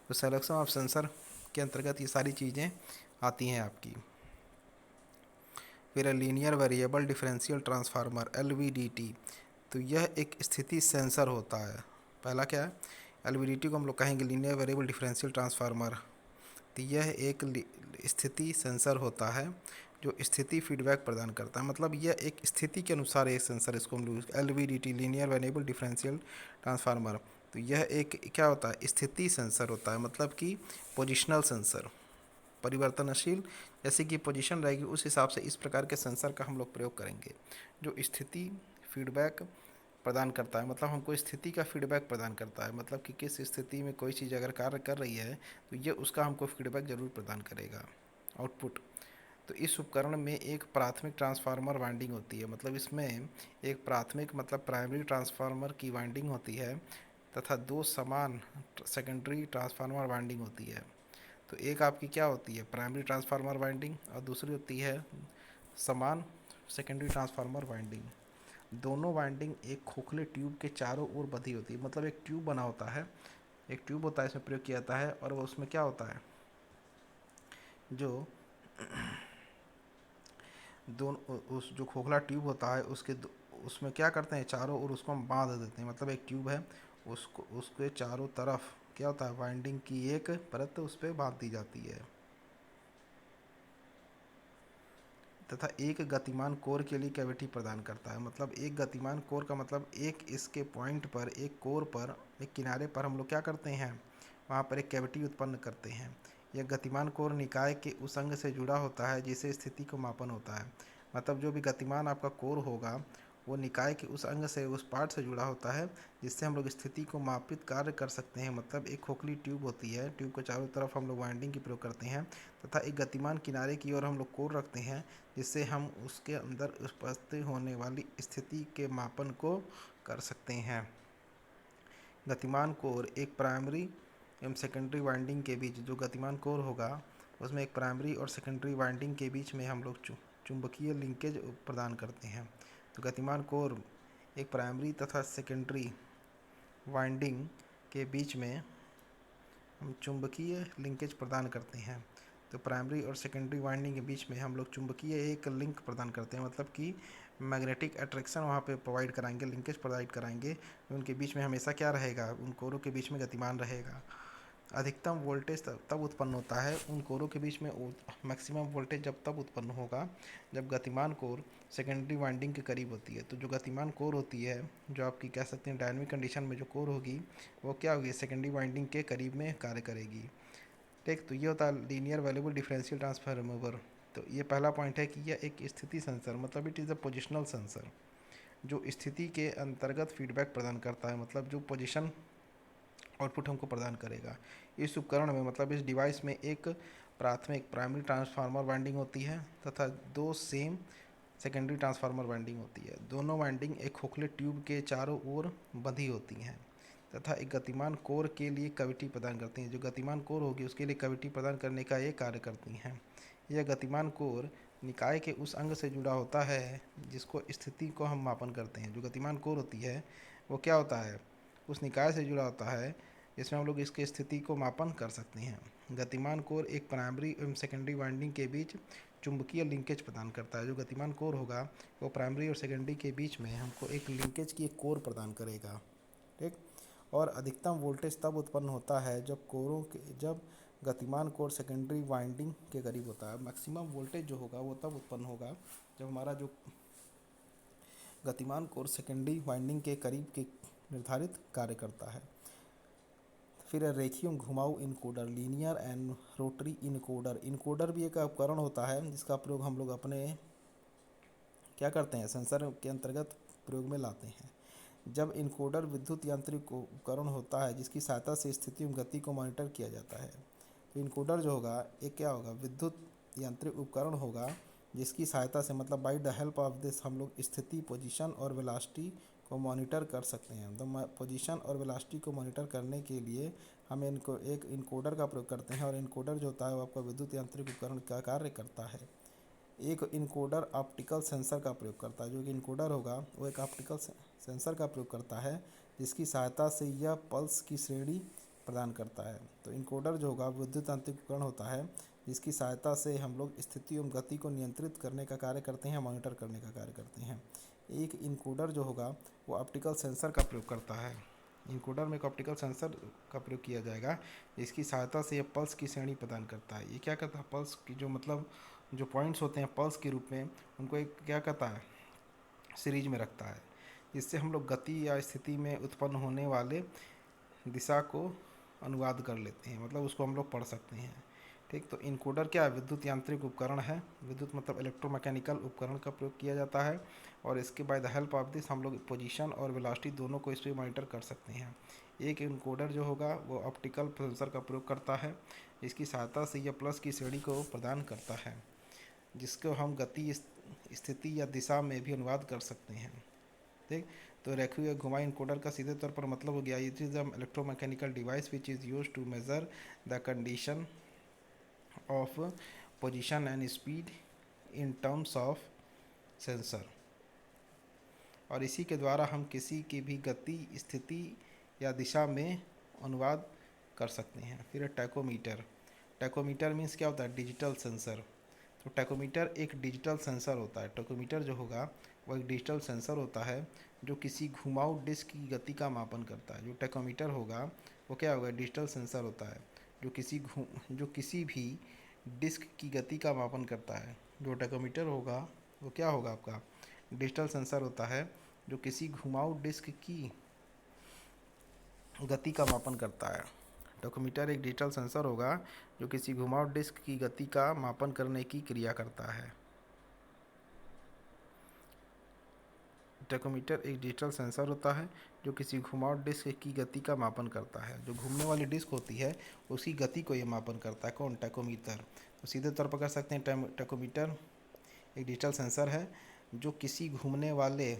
तो सिलेक्शन ऑफ सेंसर के अंतर्गत ये सारी चीज़ें आती हैं आपकी। फिर है linear variable differential transformer, LVDT। तो यह एक स्थिति सेंसर होता है। पहला क्या है, LVDT को हम लोग कहेंगे लीनियर वेरिएबल डिफरेंशियल ट्रांसफार्मर। तो यह एक स्थिति सेंसर होता है जो स्थिति फीडबैक प्रदान करता है। मतलब यह एक स्थिति के अनुसार एक सेंसर, इसको हम लोग LVDT linear variable differential transformer. तो यह एक क्या होता है, स्थिति सेंसर होता है, मतलब कि पोजिशनल सेंसर, परिवर्तनशील जैसे कि पोजीशन रहेगी उस हिसाब से इस प्रकार के सेंसर का हम लोग प्रयोग करेंगे जो स्थिति फीडबैक प्रदान करता है। मतलब हमको स्थिति का फीडबैक प्रदान करता है, मतलब कि किस स्थिति में कोई चीज़ अगर कार्य कर रही है तो ये उसका हमको फीडबैक जरूर प्रदान करेगा, आउटपुट। तो इस उपकरण में एक प्राथमिक ट्रांसफार्मर वाइंडिंग होती है, मतलब इसमें एक प्राथमिक मतलब प्राइमरी ट्रांसफार्मर की वाइंडिंग होती है तथा दो समान सेकेंडरी ट्रांसफार्मर वाइंडिंग होती है। तो एक आपकी क्या होती है, प्राइमरी ट्रांसफार्मर वाइंडिंग, और दूसरी होती है समान सेकेंडरी ट्रांसफार्मर वाइंडिंग। दोनों वाइंडिंग एक खोखले ट्यूब के चारों ओर बंधी होती है, मतलब एक ट्यूब बना होता है, एक ट्यूब होता है इसमें प्रयोग किया जाता है। और वो उसमें क्या होता है, जो दोनों उस जो खोखला ट्यूब होता है उसमें क्या करते हैं, चारों ओर उसको हम बांध देते हैं। मतलब एक ट्यूब है, उसको उसके चारों तरफ क्या होता है, वाइंडिंग की एक परत उस पर बांध दी जाती है। तथा एक गतिमान कोर के लिए कैविटी प्रदान करता है। मतलब एक गतिमान कोर का मतलब एक इसके पॉइंट पर, एक कोर पर, एक किनारे पर हम लोग क्या करते हैं, वहाँ पर एक कैविटी उत्पन्न करते हैं। यह गतिमान कोर निकाय के उस अंग से जुड़ा होता है जिसे स्थिति को मापन होता है। मतलब जो भी गतिमान आपका कोर होगा वो निकाय के उस अंग से, उस पार्ट से जुड़ा होता है जिससे हम लोग स्थिति को मापित कार्य कर सकते हैं। मतलब एक खोखली ट्यूब होती है, ट्यूब के चारों तरफ हम लोग वाइंडिंग की प्रयोग करते हैं तथा एक गतिमान किनारे की ओर हम लोग कोर रखते हैं जिससे हम उसके अंदर उपस्थित होने वाली स्थिति के मापन को कर सकते हैं। गतिमान कोर एक प्राइमरी एवं सेकेंडरी वाइंडिंग के बीच, जो गतिमान कोर होगा उसमें एक प्राइमरी और सेकेंडरी वाइंडिंग के बीच में हम लोग चुंबकीय लिंकेज प्रदान करते हैं। तो गतिमान कोर एक प्राइमरी तथा सेकेंडरी वाइंडिंग के बीच में हम चुंबकीय लिंकेज प्रदान करते हैं। तो प्राइमरी और सेकेंडरी वाइंडिंग के बीच में हम लोग चुंबकीय एक लिंक प्रदान करते हैं, मतलब कि मैग्नेटिक अट्रैक्शन वहाँ पे प्रोवाइड कराएंगे, लिंकेज प्रोवाइड कराएंगे। उनके बीच में हमेशा क्या रहेगा, उन कोरों के बीच में गतिमान रहेगा। अधिकतम वोल्टेज तब उत्पन्न होता है उन कोरों के बीच में, मैक्सिमम वोल्टेज जब तब उत्पन्न होगा जब गतिमान कोर सेकेंडरी वाइंडिंग के करीब होती है। तो जो गतिमान कोर होती है, जो आपकी कह सकते हैं डायनेमिक कंडीशन में जो कोर होगी वो क्या होगी, सेकेंडरी वाइंडिंग के करीब में कार्य करेगी। ठीक। तो ये होता है लीनियर वेरिएबल डिफरेंशियल ट्रांसफार्मर। तो ये पहला पॉइंट है कि यह एक स्थिति सेंसर, मतलब it is a positional sensor जो स्थिति के अंतर्गत फीडबैक प्रदान करता है, मतलब जो पोजीशन आउटपुट हमको प्रदान करेगा। इस उपकरण में, मतलब इस डिवाइस में एक प्राथमिक प्राइमरी ट्रांसफार्मर वाइंडिंग होती है तथा दो सेम सेकेंडरी ट्रांसफार्मर वाइंडिंग होती है। दोनों वाइंडिंग एक खोखले ट्यूब के चारों ओर बंधी होती हैं तथा एक गतिमान कोर के लिए कैविटी प्रदान करती हैं। जो गतिमान कोर होगी उसके लिए कैविटी प्रदान करने का ये कार्य करती हैं। यह गतिमान कोर निकाय के उस अंग से जुड़ा होता है जिसको स्थिति को हम मापन करते हैं। जो गतिमान कोर होती है वो क्या होता है, उस निकाय से जुड़ा होता है जिसमें हम लोग इसकी स्थिति को मापन कर सकते हैं। गतिमान कोर एक प्राइमरी एवं सेकेंडरी वाइंडिंग के बीच चुंबकीय लिंकेज प्रदान करता है। जो गतिमान कोर होगा वो प्राइमरी और सेकेंडरी के बीच में हमको एक लिंकेज की एक कोर प्रदान करेगा। ठीक। और अधिकतम वोल्टेज तब उत्पन्न होता है जब गतिमान कोर सेकेंडरी वाइंडिंग के करीब होता है। मैक्सिमम वोल्टेज जो होगा वो तब उत्पन्न होगा जब हमारा जो गतिमान कोर सेकेंडरी वाइंडिंग के करीब के निर्धारित कार्य करता है। फिर रेखीय घुमाऊ encoder, linear and rotary encoder. Encoder भी एक उपकरण होता है जिसका प्रयोग हम लोग अपने क्या करते हैं, सेंसर के अंतर्गत प्रयोग में लाते हैं। जब इनकोडर विद्युत यांत्रिक उपकरण होता है जिसकी सहायता से स्थिति एवं गति को मॉनिटर किया जाता है। तो इनकोडर जो होगा एक क्या होगा, विद्युत यांत्रिक उपकरण होगा जिसकी सहायता से, मतलब by the help of this, हम लोग स्थिति, पोजीशन और वेलोसिटी को मॉनिटर कर सकते हैं। तो पोजीशन और वेलोसिटी को मॉनिटर करने के लिए हम इनको एक इनकोडर का प्रयोग करते हैं। और इनकोडर जो होता है वो आपका विद्युत यांत्रिक उपकरण का कार्य करता है। एक इनकोडर ऑप्टिकल सेंसर का प्रयोग करता है। जो कि इनकोडर होगा वो एक ऑप्टिकल सेंसर का प्रयोग करता है जिसकी सहायता से यह पल्स की श्रेणी प्रदान करता है। तो इनकोडर जो होगा विद्युत यांत्रिक उपकरण होता है जिसकी सहायता से हम लोग स्थिति एवं गति को नियंत्रित करने का कार्य करते हैं, मॉनिटर करने का कार्य करते हैं। एक इनकोडर जो होगा वो ऑप्टिकल सेंसर का प्रयोग करता है। इनकोडर में एक ऑप्टिकल सेंसर का प्रयोग किया जाएगा जिसकी सहायता से यह पल्स की श्रेणी प्रदान करता है। ये क्या करता है, पल्स की जो मतलब जो पॉइंट्स होते हैं पल्स के रूप में, उनको एक क्या करता है, सीरीज में रखता है, जिससे हम लोग गति या स्थिति में उत्पन्न होने वाले दिशा को अनुवाद कर लेते हैं, मतलब उसको हम लोग पढ़ सकते हैं। ठीक। तो इनकोडर क्या है, विद्युत यांत्रिक उपकरण है। विद्युत मतलब इलेक्ट्रोमैकेनिकल उपकरण का प्रयोग किया जाता है और इसके by the help of this हम लोग पोजीशन और वेलोसिटी दोनों को इस पर मॉनिटर कर सकते हैं। एक इनकोडर जो होगा वो ऑप्टिकल सेंसर का प्रयोग करता है, इसकी सहायता से यह प्लस की श्रेणी को प्रदान करता है जिसको हम गति, स्थिति या दिशा में भी अनुवाद कर सकते हैं। ठीक। तो रेखीय घुमाई इनकोडर का सीधे तौर पर मतलब हो गया, it is a electromechanical device which is used to measure the condition of position and speed in terms of sensor. और इसी के द्वारा हम किसी की भी गति, स्थिति या दिशा में अनुवाद कर सकते हैं। फिर टैकोमीटर। टैकोमीटर मीन्स क्या होता है, डिजिटल सेंसर। तो टैकोमीटर एक डिजिटल सेंसर होता है। टैकोमीटर जो होगा वो एक डिजिटल सेंसर होता है जो किसी घुमाऊ डिस्क की गति का मापन करता है। जो टैकोमीटर होगा वो क्या होगा, डिजिटल सेंसर होता है जो किसी भी डिस्क की गति का मापन करता है। जो टैकोमीटर होगा वो क्या होगा, आपका डिजिटल सेंसर होता है जो किसी घुमाऊ डिस्क की गति का मापन करता है। टैकोमीटर एक डिजिटल सेंसर होगा जो किसी घुमाऊ डिस्क की गति का मापन करने की क्रिया करता है। टैकोमीटर एक डिजिटल सेंसर होता है जो किसी घुमाऊ डिस्क की गति का मापन करता है। जो घूमने वाली डिस्क होती है उसकी गति को ये मापन करता है। कौन, टैकोमीटर। तो सीधे तौर पर कह सकते हैं टैकोमीटर एक डिजिटल सेंसर है जो किसी घूमने वाले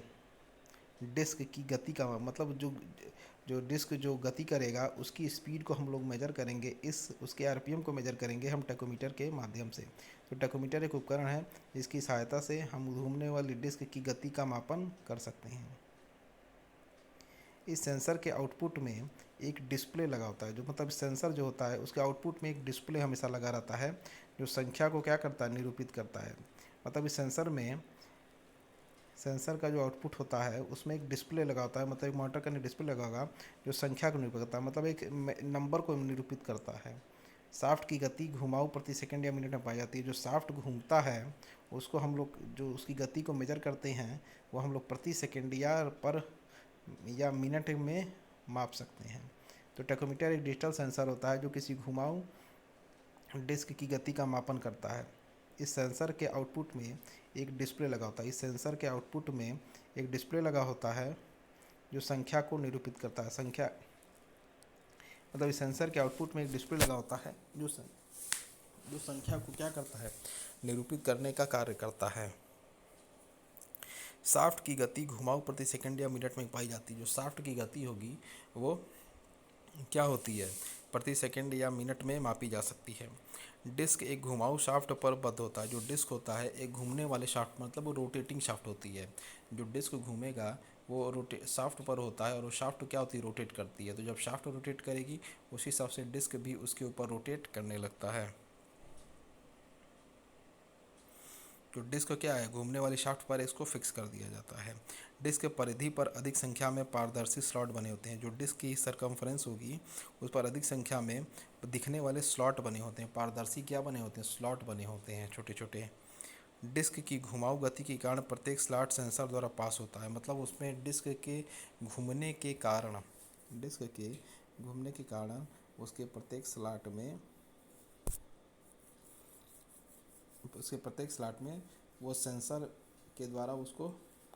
डिस्क की गति का, मतलब जो डिस्क जो गति करेगा उसकी स्पीड को हम लोग मेजर करेंगे, उसके आरपीएम को मेजर करेंगे हम टैकोमीटर के माध्यम से। तो टैकोमीटर एक उपकरण है जिसकी सहायता से हम घूमने वाली डिस्क की गति का मापन कर सकते हैं। इस सेंसर के आउटपुट में एक डिस्प्ले लगा होता है। जो मतलब सेंसर जो होता है उसके आउटपुट में एक डिस्प्ले हमेशा लगा रहता है जो संख्या को क्या करता है, निरूपित करता है। मतलब इस सेंसर का जो आउटपुट होता है उसमें एक डिस्प्ले लगा होता है, मतलब एक मॉनिटर करने डिस्प्ले लगा होगा जो संख्या को निरूपित करता है, मतलब एक नंबर को निरूपित करता है। शाफ्ट की गति घुमाऊ प्रति सेकंड या मिनट में पाई जाती है। जो शाफ्ट घूमता है उसको हम लोग जो उसकी गति को मेजर करते हैं वो हम लोग प्रति सेकंड या मिनट में माप सकते हैं। तो टैकोमीटर एक डिजिटल सेंसर होता है जो किसी घुमाऊ डिस्क की गति का मापन करता है। इस सेंसर के आउटपुट में एक डिस्प्ले लगा होता है। इस सेंसर के आउटपुट में एक डिस्प्ले लगा होता है जो संख्या को निरूपित करता है। मतलब इस सेंसर के आउटपुट में एक डिस्प्ले लगा होता है जो संख्या को क्या करता है, निरूपित करने का कार्य करता है। शाफ्ट की गति घुमाऊ प्रति सेकंड या मिनट में पाई जाती है। जो शाफ्ट की गति होगी वो क्या होती है, प्रति सेकंड या मिनट में मापी जा सकती है। डिस्क एक घुमाऊ शाफ्ट पर बद्ध होता है। जो डिस्क होता है एक घूमने वाले शाफ्ट, मतलब वो रोटेटिंग शाफ्ट होती है। जो डिस्क घूमेगा वो रोटे शाफ्ट पर होता है, और वो शाफ्ट क्या होती है, रोटेट करती है। तो जब शाफ्ट रोटेट करेगी उसी हिसाब से डिस्क भी उसके ऊपर रोटेट करने लगता है। जो डिस्क क्या है, घूमने वाली शाफ्ट पर इसको फिक्स कर दिया जाता है। डिस्क के परिधि पर अधिक संख्या में पारदर्शी स्लॉट बने होते हैं। जो डिस्क की सरकमफ्रेंस होगी उस पर अधिक संख्या में दिखने वाले स्लॉट बने होते हैं। पारदर्शी क्या बने होते हैं, स्लॉट बने होते हैं छोटे छोटे। डिस्क की घुमाऊ गति के कारण प्रत्येक स्लॉट सेंसर द्वारा पास होता है। मतलब उसमें घूमने के कारण डिस्क के घूमने के कारण उसके प्रत्येक स्लॉट में उसके प्रत्येक स्लॉट में वो सेंसर के द्वारा उसको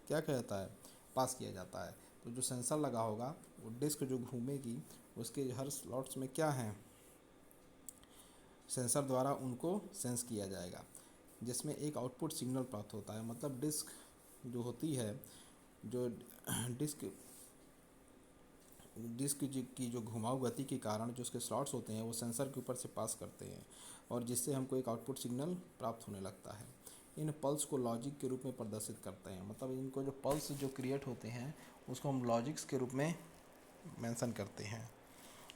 क्या किया जाता है, पास किया जाता है। तो जो सेंसर लगा होगा वो डिस्क जो घूमेगी उसके हर स्लॉट्स में क्या है, सेंसर द्वारा उनको सेंस किया जाएगा, जिसमें एक आउटपुट सिग्नल प्राप्त होता है। मतलब डिस्क जो होती है, जो डिस्क डिस्क की जो घुमाऊ गति के कारण जो उसके स्लॉट्स होते हैं वो सेंसर के ऊपर से पास करते हैं, और जिससे हमको एक आउटपुट सिग्नल प्राप्त होने लगता है। इन पल्स को लॉजिक के रूप में प्रदर्शित करते हैं। मतलब इनको जो पल्स जो क्रिएट होते हैं उसको हम लॉजिक्स के रूप में मेंशन करते हैं।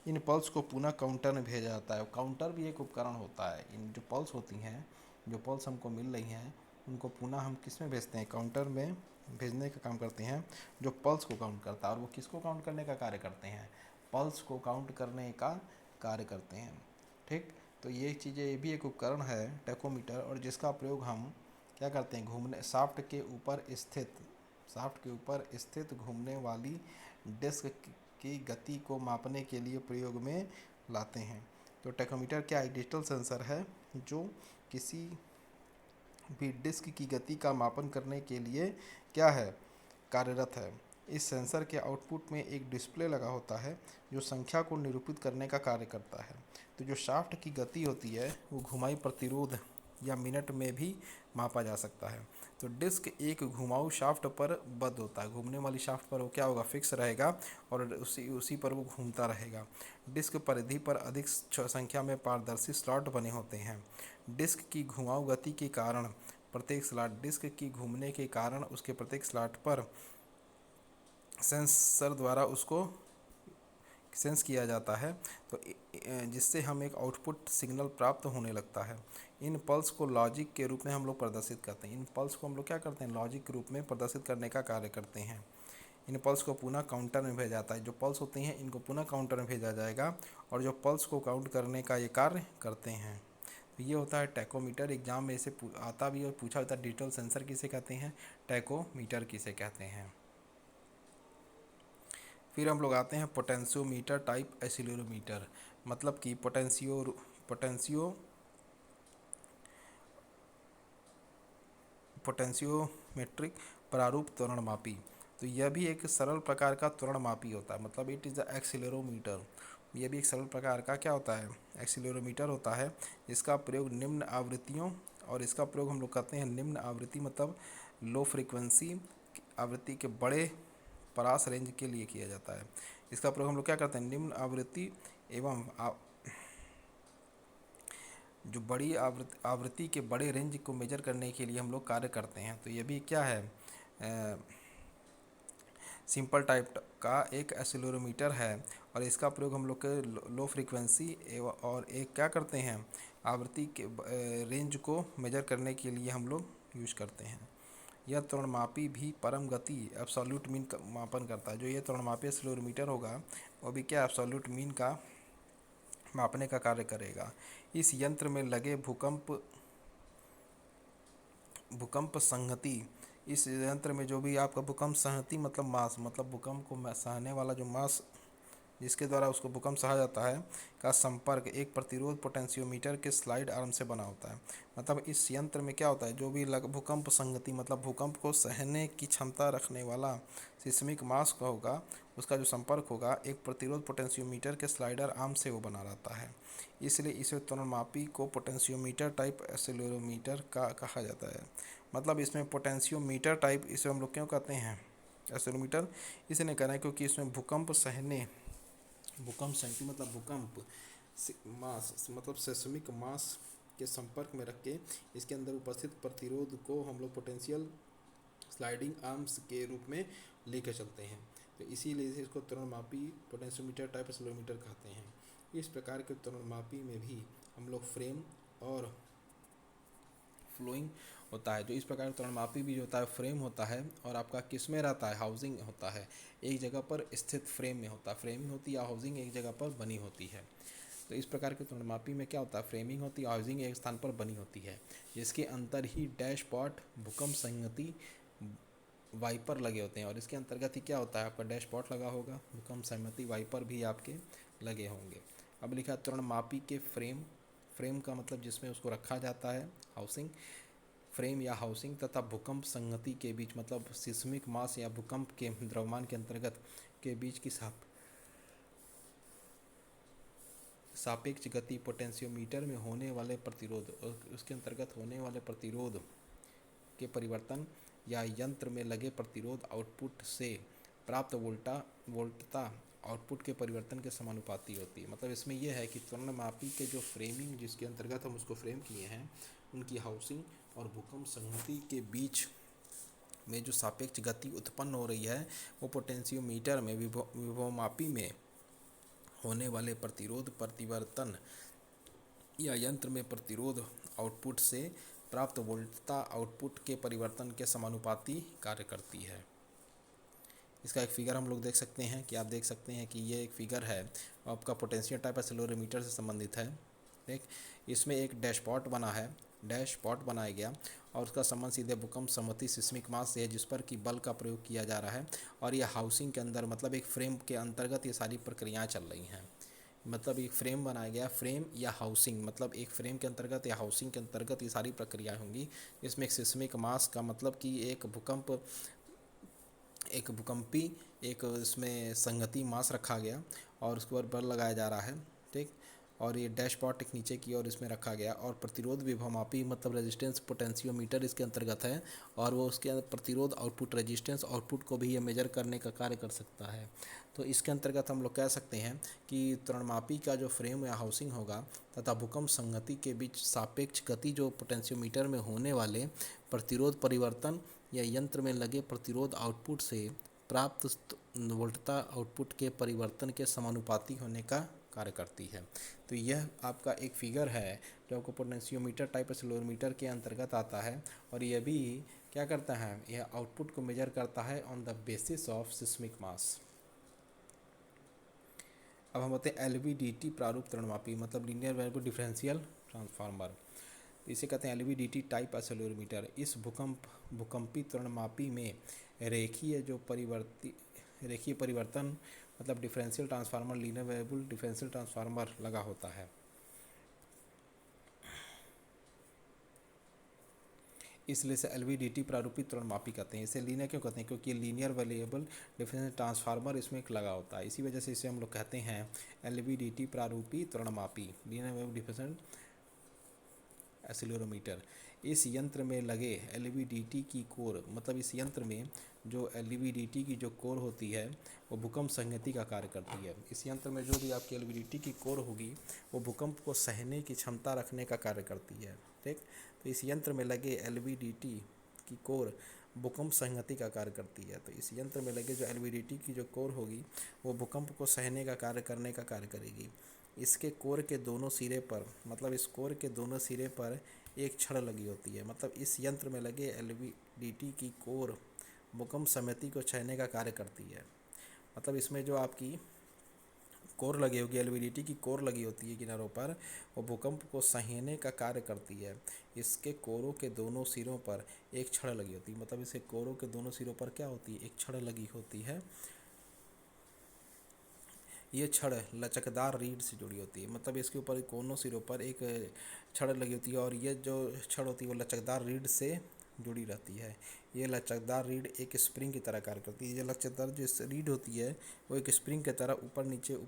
इन पल्स को पुनः काउंटर में भेजा जाता है। काउंटर भी एक उपकरण होता है। इन जो पल्स होती हैं, जो पल्स हमको मिल रही हैं, उनको पुनः हम किस में भेजते हैं, काउंटर में भेजने का काम करते हैं, जो पल्स को काउंट करता है। और वो किसको काउंट करने का कार्य करते हैं, पल्स को काउंट करने का कार्य करते हैं। ठीक, तो ये चीज़ें, ये भी एक उपकरण है टैकोमीटर, और जिसका प्रयोग हम क्या करते हैं, घूमने शाफ्ट के ऊपर स्थित घूमने वाली डिस्क की गति को मापने के लिए प्रयोग में लाते हैं। तो टैकोमीटर क्या है, डिजिटल सेंसर है जो किसी भी डिस्क की गति का मापन करने के लिए क्या है, कार्यरत है। इस सेंसर के आउटपुट में एक डिस्प्ले लगा होता है जो संख्या को निरूपित करने का कार्य करता है। तो जो शाफ्ट की गति होती है वो घुमाई प्रतिरोध या मिनट में भी मापा जा सकता है। तो डिस्क एक घुमाऊ शाफ्ट पर बद्ध होता है। घूमने वाली शाफ्ट पर वो क्या होगा, फिक्स रहेगा, और उसी पर वो घूमता रहेगा। डिस्क परिधि पर अधिक संख्या में पारदर्शी स्लॉट बने होते हैं। डिस्क की घुमाऊ गति के कारण प्रत्येक स्लॉट डिस्क की घूमने के कारण उसके प्रत्येक स्लॉट पर सेंसर द्वारा उसको सेंस किया जाता है। तो जिससे हम एक आउटपुट सिग्नल प्राप्त होने लगता है। इन पल्स को लॉजिक के रूप में हम लोग प्रदर्शित करते हैं। इन पल्स को हम लोग क्या करते हैं, लॉजिक के रूप में प्रदर्शित करने का कार्य करते हैं। इन पल्स को पुनः काउंटर में भेजा जाता है। जो पल्स होती हैं इनको पुनः काउंटर में भेजा जाएगा, और जो पल्स को काउंट करने का ये कार्य करते हैं। तो ये होता है टैकोमीटर। एग्जाम में इसे आता भी और पूछा जाता है, डिजिटल सेंसर किसे कहते हैं, टैकोमीटर किसे कहते हैं। फिर हम लोग आते हैं पोटेंशियोमीटर टाइप एक्सीलरोमीटर। मतलब कि पोटेंशियोमेट्रिक प्रारूप त्वरणमापी। तो यह भी एक सरल प्रकार का त्वरणमापी होता है। मतलब इट इज़ अ एक्सीलरोमीटर। यह भी एक सरल प्रकार का क्या होता है, एक्सीलरोमीटर होता है। इसका प्रयोग निम्न आवृत्तियों, और इसका प्रयोग हम लोग करते हैं निम्न आवृत्ति मतलब लो फ्रीक्वेंसी आवृत्ति के बड़े परास रेंज के लिए किया जाता है। इसका प्रयोग हम लोग क्या करते हैं, निम्न आवृत्ति एवं जो बड़ी आवृत्ति के बड़े रेंज को मेजर करने के लिए हम लोग कार्य करते हैं। तो ये भी क्या है, सिंपल टाइप का एक एक्सीलरोमीटर है, और इसका प्रयोग हम लोग के लो फ्रीक्वेंसी एवं और एक क्या करते हैं, आवृत्ति के रेंज को मेजर करने के लिए हम लोग यूज करते हैं। यह त्वरणमापी भी परम गति एब्सोल्यूट मीन का मापन करता है। जो ये त्वरणमापी एक्सीलरोमीटर होगा वो भी क्या एब्सोल्यूट मीन का मापने का कार्य करेगा। इस यंत्र में लगे भूकंप संहति, इस यंत्र में जो भी आपका भूकंप संहति मतलब मास, मतलब भूकंप को सहने वाला जो मास जिसके द्वारा उसको भूकंप सहा जाता है, का संपर्क एक प्रतिरोध पोटेंशियोमीटर के स्लाइड आर्म से बना होता है। मतलब इस यंत्र में क्या होता है, जो भी भूकंप संगति मतलब भूकंप को सहने की क्षमता रखने वाला सिस्मिक मास का होगा, उसका जो संपर्क होगा एक प्रतिरोध पोटेंशियोमीटर के स्लाइडर आर्म से वो बना रहता है। इसलिए इसे त्वरणमापी को पोटेंशियोमीटर टाइप एक्सीलरोमीटर का कहा जाता है। मतलब इसमें पोटेंशियोमीटर टाइप इसे हम लोग क्यों कहते हैं एक्सीलरोमीटर, इसलिए कह रहे हैं क्योंकि इसमें भूकंप संहति मतलब भूकंप मास मतलब सेस्मिक मास के संपर्क में रख के इसके अंदर उपस्थित प्रतिरोध को हम लोग पोटेंशियल स्लाइडिंग आर्म्स के रूप में लेकर चलते हैं। तो इसीलिए इसको त्वरणमापी पोटेंशियोमीटर टाइप एक्सेलेरोमीटर कहते हैं। इस प्रकार के त्वरणमापी में भी हम लोग फ्रेम और फ्लोइंग होता है। जो इस प्रकार का त्वरणमापी भी जो होता है फ्रेम होता है, और आपका किस में रहता है, हाउसिंग होता है, एक जगह पर स्थित फ्रेम में होता है। फ्रेमिंग होती है या हाउसिंग एक जगह पर बनी होती है। तो इस प्रकार के त्वरणमापी में क्या होता है, फ्रेमिंग होती है, हाउसिंग एक स्थान पर बनी होती है, जिसके अंतर ही डैशपॉट, भूकंप संहति, वाइपर लगे होते हैं। और इसके अंतर्गत ही क्या होता है, आपका डैशपॉट लगा होगा, भूकंप सहमति, वाइपर भी आपके लगे होंगे। अब लिखा त्वरणमापी के फ्रेम, फ्रेम का मतलब जिसमें उसको रखा जाता है, हाउसिंग, फ्रेम या हाउसिंग, तथा भूकंप संगति के बीच मतलब सिस्मिक मास या भूकंप के द्रव्यमान के अंतर्गत के बीच की सापेक्ष गति पोटेंशियोमीटर में होने वाले प्रतिरोध और उसके अंतर्गत होने वाले प्रतिरोध के परिवर्तन या यंत्र में लगे प्रतिरोध आउटपुट से प्राप्त वोल्टता आउटपुट के परिवर्तन के समानुपाती होती है। मतलब इसमें यह है कि त्वरणमापी के जो फ्रेमिंग जिसके अंतर्गत हम उसको फ्रेम किए हैं, उनकी हाउसिंग और भूकंप संहति के बीच में जो सापेक्ष गति उत्पन्न हो रही है, वो पोटेंशियोमीटर में विभवमापी में होने वाले प्रतिरोध परिवर्तन या यंत्र में प्रतिरोध आउटपुट से प्राप्त वोल्टता आउटपुट के परिवर्तन के समानुपाती कार्य करती है। इसका एक फिगर हम लोग देख सकते हैं कि आप देख सकते हैं कि ये एक फिगर है, आपका पोटेंशियल टाइप एक्सेलेरोमीटर से संबंधित है। ठीक, इसमें एक डैशपॉट बना है, डैशपॉट बनाया गया और उसका संबंध सीधे भूकंप सहमति सिस्मिक मास से है, जिस पर कि बल का प्रयोग किया जा रहा है। और ये हाउसिंग के अंदर मतलब एक फ्रेम के अंतर्गत ये सारी प्रक्रियाएं चल रही हैं। मतलब एक फ्रेम बनाया गया, फ्रेम या हाउसिंग मतलब एक फ्रेम के अंतर्गत या हाउसिंग के अंतर्गत ये सारी प्रक्रियाएं होंगी। इसमें एक सिस्मिक मास का मतलब कि एक भूकंपी एक इसमें संगति मास रखा गया और उसके ऊपर बल लगाया जा रहा है। ठीक, और ये डैशपॉट एक नीचे की ओर इसमें रखा गया और प्रतिरोध विभवमापी मतलब रेजिस्टेंस पोटेंशियोमीटर इसके अंतर्गत है, और वो उसके प्रतिरोध आउटपुट रेजिस्टेंस आउटपुट को भी ये मेजर करने का कार्य कर सकता है। तो इसके अंतर्गत हम लोग कह सकते हैं कि त्वरणमापी का जो फ्रेम या हाउसिंग होगा तथा भूकंप संगति के बीच सापेक्ष गति जो पोटेंशियोमीटर में होने वाले प्रतिरोध परिवर्तन या यंत्र में लगे प्रतिरोध आउटपुट से प्राप्त वोल्टता आउटपुट के परिवर्तन के समानुपाती होने का कार्य करती है। तो यह आपका एक फिगर है जो आपको पोटेंशियोमीटर टाइप एक्सेलेरोमीटर के अंतर्गत आता है, और यह भी क्या करता है, यह आउटपुट को मेजर करता है on the basis of seismic mass. अब हम होते हैं LVDT प्रारूप त्वरणमापी मतलब लीनियर वेरिएबल डिफरेंशियल ट्रांसफार्मर। इसे कहते हैं LVDT टाइप एक्सेलेरोमीटर। इस भूकंपी त्वरणमापी में रेखीय परिवर्तन मतलब differential transformer linear variable differential transformer लगा होता है। इसलिए इसे LVDT प्रारूपित त्वरणमापी कहते हैं। इसे लीनियर क्यों कहते हैं, क्योंकि ये लीनियर वेरिएबल डिफरेंशियल ट्रांसफार्मर इसमें एक लगा होता है। इसी वजह से इसे हम लोग कहते हैं LVDT प्रारूपी त्वरणमापी लीनियर वेरिएबल डिफरेंशियल एक्सेलेरोमीटर। इस यंत्र में लगे LVDT की कोर मतलब इस यंत्र में जो LVDT की जो कोर होती है वो भूकंप संहति का कार्य करती है। इस यंत्र में जो भी आपकी LVDT की कोर होगी वो भूकंप को सहने की क्षमता रखने का कार्य करती है। ठीक, तो इस यंत्र में लगे LVDT की कोर भूकंप संहति का कार्य करती है। तो इस यंत्र में लगे जो LVDT की जो कोर होगी वो भूकंप को सहने का कार्य करने का कार्य करेगी। इसके कोर के दोनों सिरे पर मतलब इस कोर के दोनों सिरे पर एक छड़ लगी होती है। मतलब इस यंत्र में लगे LVDT की कोर भूकंप सहमति को सहने का कार्य करती है। मतलब इसमें जो आपकी कोर लगी होगी, LVDT की कोर लगी होती है किनारों पर, वो भूकंप को सहने का कार्य करती है। इसके कोरों के दोनों सिरों पर एक छड़ लगी होती है। मतलब इसके कोरों के दोनों सिरों पर क्या होती है, एक छड़ लगी होती है। ये छड़ लचकदार रीढ़ से जुड़ी होती है। मतलब इसके ऊपर कोनों सिरों पर एक छड़ लगी होती है और ये जो छड़ होती है वो लचकदार रीढ़ से जुड़ी रहती है। ये लचकदार रीढ़ एक स्प्रिंग की तरह कार्य करती है। ये लचकदार जो रीढ़ होती है वो एक स्प्रिंग की तरह ऊपर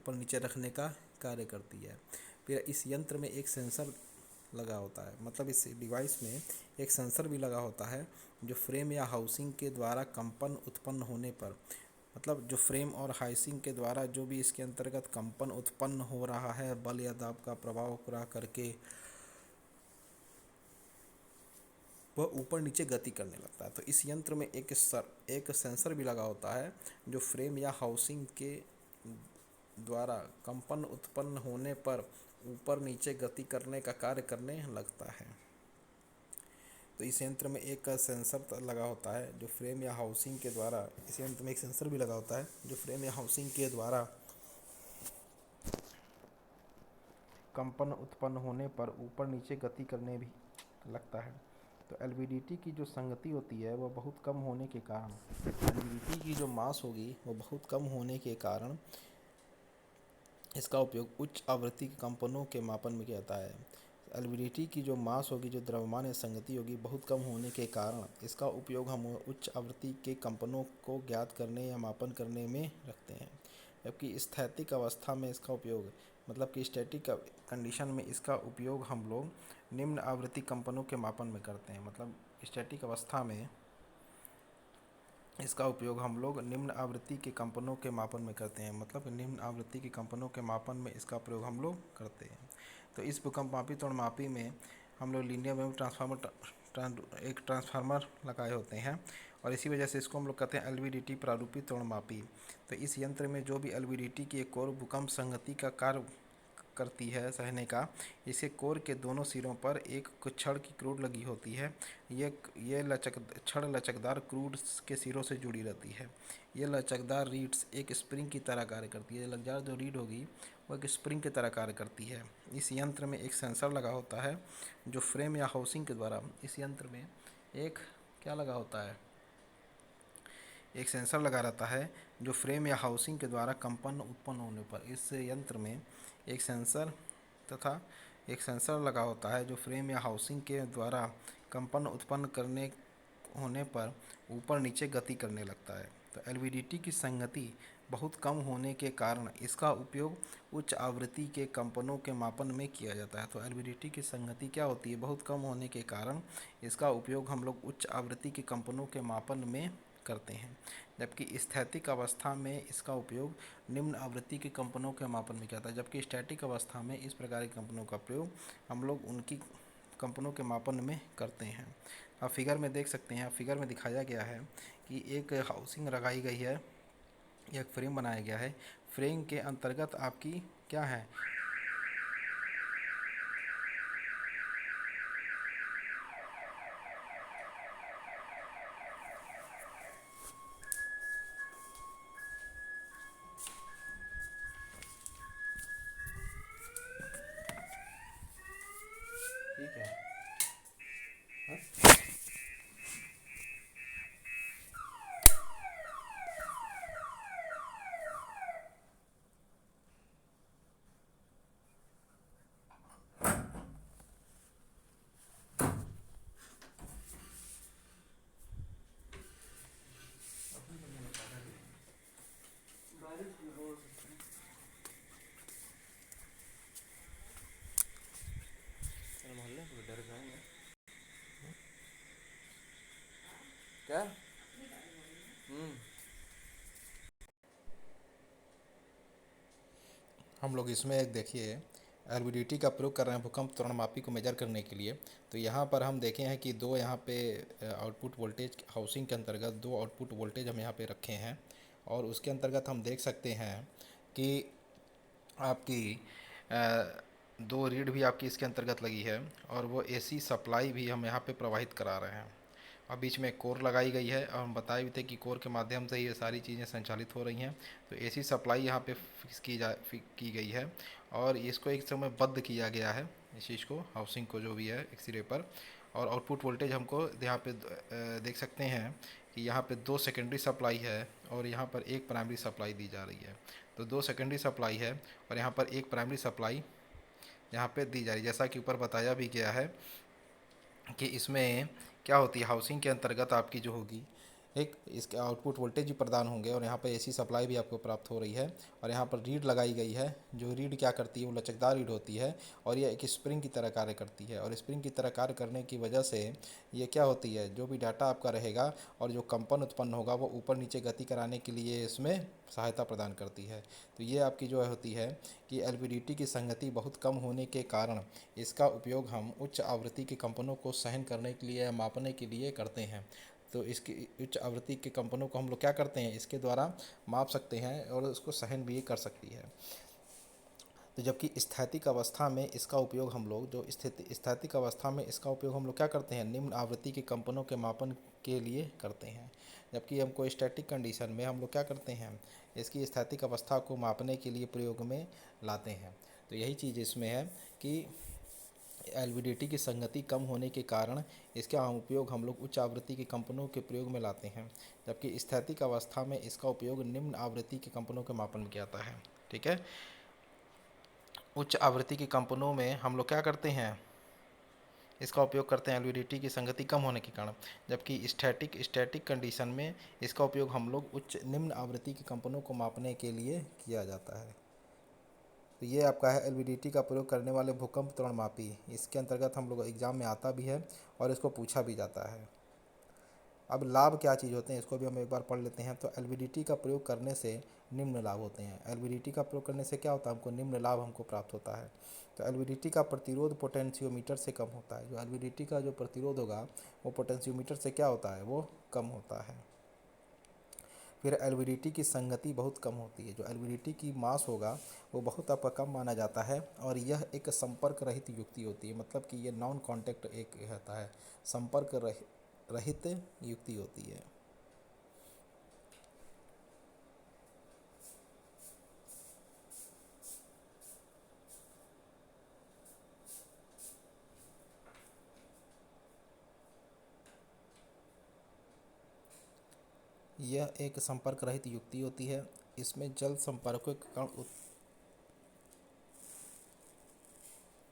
नीचे रखने का कार्य करती है। फिर इस यंत्र में एक सेंसर लगा होता है। मतलब इस डिवाइस में एक सेंसर भी लगा होता है जो फ्रेम या हाउसिंग के द्वारा कंपन उत्पन्न होने पर मतलब जो फ्रेम और हाउसिंग के द्वारा जो भी इसके अंतर्गत कंपन उत्पन्न हो रहा है बल या दाब का प्रभाव पूरा करके वह ऊपर नीचे गति करने लगता है। तो इस यंत्र में एक सेंसर भी लगा होता है जो फ्रेम या हाउसिंग के द्वारा कंपन उत्पन्न होने पर ऊपर नीचे गति करने का कार्य करने लगता है। तो इस यंत्र में एक सेंसर लगा होता है जो फ्रेम या हाउसिंग के द्वारा इस यंत्र में एक सेंसर भी लगा होता है जो फ्रेम या हाउसिंग के द्वारा कंपन उत्पन्न होने पर ऊपर नीचे गति करने भी लगता है। तो एलवीडीटी की जो संगति होती है वह बहुत कम होने के कारण एलवीडीटी की जो मास होगी वो बहुत कम होने के कारण इसका उपयोग उच्च आवृत्ति के कंपनों के मापन में किया जाता है। एलवीडीटी की जो मास होगी, जो द्रव्यमान या संगति होगी, बहुत कम होने के कारण इसका उपयोग हम उच्च आवृत्ति के कंपनों को ज्ञात करने या मापन करने में रखते हैं। जबकि स्थैतिक अवस्था में इसका उपयोग मतलब कि स्टैटिक कंडीशन में इसका उपयोग हम लोग निम्न आवृत्ति कंपनों के मापन में करते हैं। मतलब स्टैटिक अवस्था में इसका उपयोग हम लोग निम्न आवृत्ति के कंपनों के मापन में करते हैं। मतलब निम्न आवृत्ति के कंपनों के मापन में इसका प्रयोग हम लोग करते हैं। तो इस भूकंपमापी त्वरणमापी में हम लोग लीनियर वेव एक ट्रांसफार्मर लगाए होते हैं और इसी वजह से इसको हम लोग कहते हैं एलवीडीटी प्रारूपी त्वरणमापी। तो इस यंत्र में जो भी एलवीडीटी की एक और भूकंप संगति का कार्य करती है सहने का, इसके कोर के दोनों सिरों पर एक छड़ की क्रूड लगी होती है। ये छड़ लचकदार क्रूड के सिरों से जुड़ी रहती है। ये लचकदार रीड्स एक स्प्रिंग की तरह कार्य करती है। लचकदार जो रीड होगी वो एक स्प्रिंग की तरह कार्य करती है। इस यंत्र में एक सेंसर लगा होता है जो फ्रेम या हाउसिंग के द्वारा इस यंत्र में एक क्या लगा होता है, एक सेंसर लगा रहता है जो फ्रेम या हाउसिंग के द्वारा कंपन उत्पन्न होने पर इस यंत्र में एक सेंसर लगा होता है जो फ्रेम या हाउसिंग के द्वारा कंपन उत्पन्न करने होने पर ऊपर नीचे गति करने लगता है। तो एलवीडीटी की संगति बहुत कम होने के कारण इसका उपयोग उच्च आवृत्ति के कंपनों के मापन में किया जाता है। तो एलवीडीटी की संगति क्या होती है, बहुत कम होने के कारण इसका उपयोग हम लोग उच्च आवृत्ति के कंपनों के मापन में करते हैं। जबकि स्थैतिक अवस्था में इसका उपयोग निम्न आवृत्ति के कंपनों के मापन में किया जाता है। जबकि स्टैटिक अवस्था में इस प्रकार के कंपनों का प्रयोग हम लोग उनकी कंपनों के मापन में करते हैं। आप फिगर में देख सकते हैं, फिगर में दिखाया गया है कि एक हाउसिंग लगाई गई है, एक फ्रेम बनाया गया है। फ्रेम के अंतर्गत आपकी क्या है, ठीक है। हाँ? मोहल्ले में डर जाएंगे क्या? हम लोग इसमें एक देखिए एलवीडीटी का प्रयोग कर रहे हैं भूकंप त्वरणमापी को मेजर करने के लिए। तो यहाँ पर हम देखे हैं कि दो यहाँ पे आउटपुट वोल्टेज हाउसिंग के अंतर्गत दो आउटपुट वोल्टेज हम यहाँ पे रखे हैं और उसके अंतर्गत हम देख सकते हैं कि आपकी दो रीड भी आपकी इसके अंतर्गत लगी है और वो एसी सप्लाई भी हम यहाँ पे प्रवाहित करा रहे हैं। और बीच में कोर लगाई गई है और हम बताए भी थे कि कोर के माध्यम से ये सारी चीज़ें संचालित हो रही हैं। तो एसी सप्लाई यहाँ पे फिक्स की गई है और इसको एक समय बंद किया गया है, इस चीज़ को हाउसिंग को जो भी है एक सिरे पर। और आउटपुट वोल्टेज हमको यहाँ पे देख सकते हैं कि यहाँ पे दो सेकेंडरी सप्लाई है और यहाँ पर एक प्राइमरी सप्लाई दी जा रही है। तो दो सेकेंडरी सप्लाई है और यहाँ पर एक प्राइमरी सप्लाई यहाँ पे दी जा रही है। जैसा कि ऊपर बताया भी गया है कि इसमें क्या होती है, हाउसिंग के अंतर्गत आपकी जो होगी एक इसके आउटपुट वोल्टेज भी प्रदान होंगे और यहाँ पर एसी सप्लाई भी आपको प्राप्त हो रही है। और यहाँ पर रीड लगाई गई है, जो रीड क्या करती है वो लचकदार रीड होती है और ये एक स्प्रिंग की तरह कार्य करती है। और स्प्रिंग की तरह कार्य करने की वजह से ये क्या होती है, जो भी डाटा आपका रहेगा और जो कंपन उत्पन्न होगा वो ऊपर नीचे गति कराने के लिए इसमें सहायता प्रदान करती है। तो ये आपकी जो होती है कि एलवीडीटी की संगति बहुत कम होने के कारण इसका उपयोग हम उच्च आवृत्ति के कंपनों को सहन करने के लिए या मापने के लिए करते हैं। तो इसकी उच्च आवृत्ति के कंपनों को हम लोग क्या करते हैं, इसके द्वारा माप सकते हैं और उसको सहन भी कर सकती है। तो जबकि स्थैतिक अवस्था में इसका उपयोग हम लोग जो स्थैतिक अवस्था में इसका उपयोग हम लोग क्या करते हैं, निम्न आवृत्ति के कंपनों के मापन के लिए करते हैं। जबकि हमको स्टैटिक कंडीशन में हम लोग क्या करते हैं, इसकी स्थैतिक अवस्था को मापने के लिए प्रयोग में लाते हैं। तो यही चीज़ इसमें है कि एलवीडीटी की संगति कम होने के कारण इसका उपयोग हम लोग उच्च आवृत्ति के कंपनों के प्रयोग में लाते हैं, जबकि स्थैतिक अवस्था में इसका उपयोग निम्न आवृत्ति के कंपनों के मापन में किया जाता है। ठीक है, उच्च आवृत्ति के कंपनों में हम लोग क्या करते हैं, इसका उपयोग करते हैं एलवीडीटी की संगति कम होने के कारण, जबकि स्टैटिक कंडीशन में इसका उपयोग हम लोग निम्न आवृत्ति के कंपनों को मापने के लिए किया जाता है। तो ये आपका है एलवीडीटी का प्रयोग करने वाले भूकंप त्वरण मापी। इसके अंतर्गत हम लोग एग्ज़ाम में आता भी है और इसको पूछा भी जाता है। अब लाभ क्या चीज़ होते हैं इसको भी हम एक बार पढ़ लेते हैं। तो एलवीडीटी का प्रयोग करने से निम्न लाभ होते हैं। एलवीडीटी का प्रयोग करने से क्या होता है, हमको निम्न लाभ हमको प्राप्त होता है। तो एलवीडीटी का प्रतिरोध पोटेंशियोमीटर से कम होता है। जो एलवीडीटी का जो प्रतिरोध होगा वो पोटेंशियोमीटर से क्या होता है, वो कम होता है। फिर एलवीडीटी की संगति बहुत कम होती है। जो एलवीडीटी की मास होगा वो बहुत आपका कम माना जाता है और यह एक संपर्क रहित युक्ति होती है। मतलब कि ये नॉन कांटेक्ट एक रहता है, संपर्क रहित युक्ति होती है। यह एक संपर्क रहित युक्ति होती है। इसमें जल संपर्कों के कारण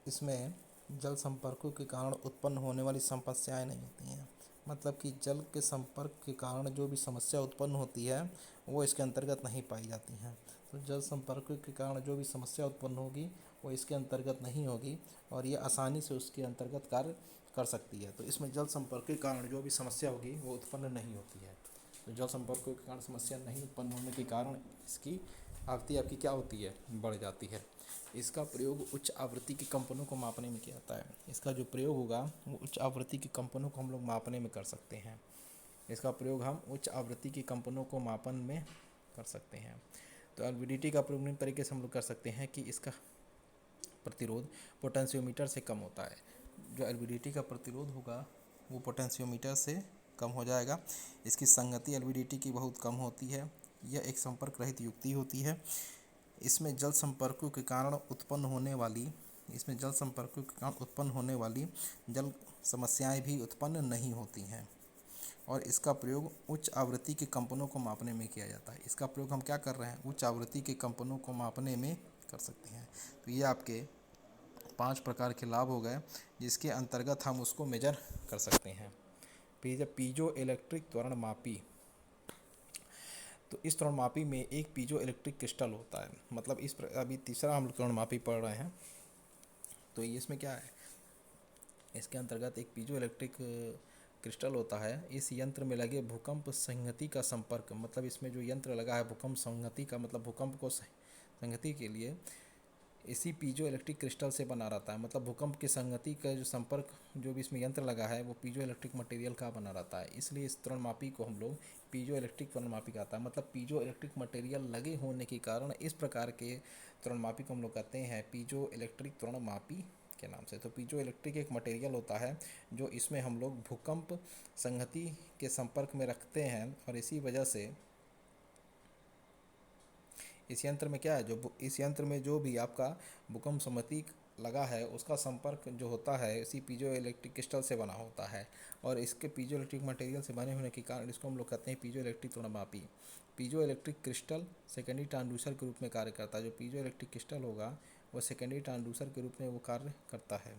इसमें जल संपर्कों के कारण उत्पन्न होने वाली समस्याएं नहीं होती हैं। मतलब कि जल के संपर्क के कारण जो भी समस्या उत्पन्न होती है वो इसके अंतर्गत नहीं पाई जाती हैं। तो जल संपर्क के कारण जो भी समस्या उत्पन्न होगी वो इसके अंतर्गत नहीं होगी और ये आसानी से उसके अंतर्गत कार्य कर सकती है। तो इसमें जल संपर्क के कारण जो भी समस्या होगी वो उत्पन्न नहीं होती है। तो जल संपर्कों के कारण समस्या नहीं उत्पन्न होने के कारण इसकी आवृत्ति आपकी क्या होती है, बढ़ जाती है। इसका प्रयोग उच्च आवृत्ति के कंपनों को मापने में किया जाता है। इसका जो प्रयोग होगा वो उच्च आवृत्ति के कंपनों को हम लोग मापने में कर सकते हैं। इसका प्रयोग हम उच्च आवृत्ति के कंपनों को मापन में कर सकते हैं। तो एलवीडीटी का प्रयोग निम्न तरीके से हम लोग कर सकते हैं कि इसका प्रतिरोध पोटेंशियोमीटर से कम होता है। जो एलवीडीटी का प्रतिरोध होगा वो पोटेंशियोमीटर से कम हो जाएगा। इसकी संगति एलवीडीटी की बहुत कम होती है। यह एक संपर्क रहित युक्ति होती है। इसमें जल संपर्कों के कारण उत्पन्न होने वाली जल समस्याएं भी उत्पन्न नहीं होती हैं और इसका प्रयोग उच्च आवृत्ति के कंपनों को मापने में किया जाता है। इसका प्रयोग हम क्या कर रहे हैं, उच्च आवृत्ति के कंपनों को मापने में कर सकते हैं। तो ये आपके 5 प्रकार के लाभ हो गए जिसके अंतर्गत हम उसको मेजर कर सकते हैं। पीजो इलेक्ट्रिक त्वरण मापी। तो इस त्वरण मापी में एक पीजो इलेक्ट्रिक क्रिस्टल होता है। मतलब अभी तीसरा हम त्वरण मापी पढ़ रहे हैं। तो इसमें क्या है, इसके अंतर्गत एक पीजो इलेक्ट्रिक क्रिस्टल होता है। इस यंत्र में लगे भूकंप संहति का संपर्क, मतलब इसमें जो यंत्र लगा है भूकंप संहति का, मतलब भूकंप को संहति के लिए इसी पीजो इलेक्ट्रिक क्रिस्टल से बना रहता है। मतलब भूकंप की संगति का जो संपर्क जो भी इसमें यंत्र लगा है वो पीजो इलेक्ट्रिक मटेरियल का बना रहता है। इसलिए इस त्वरणमापी को हम लोग पीजो इलेक्ट्रिक त्वरणमापी कहता है। मतलब पीजो इलेक्ट्रिक मटेरियल लगे होने के कारण इस प्रकार के त्वरणमापी को हम लोग कहते हैं पीजो इलेक्ट्रिक त्वरणमापी के नाम से। तो पीजो इलेक्ट्रिक एक मटेरियल होता है जो इसमें हम लोग भूकंप संहति के संपर्क में रखते हैं और इसी वजह से इस यंत्र में क्या है, जो इस यंत्र में जो भी आपका भूकंप संहति लगा है उसका संपर्क जो होता है इसी पीजो इलेक्ट्रिक क्रिस्टल से बना होता है और इसके पीजो इलेक्ट्रिक मटेरियल से बने होने के कारण इसको हम लोग कहते हैं पीजो इलेक्ट्रिक त्वरणमापी। Piezoelectric crystal secondary transducer के रूप में कार्य करता है। जो पीजो इलेक्ट्रिक क्रिस्टल होगा वो सेकेंडरी ट्रांसड्यूसर के रूप में वो कार्य करता है।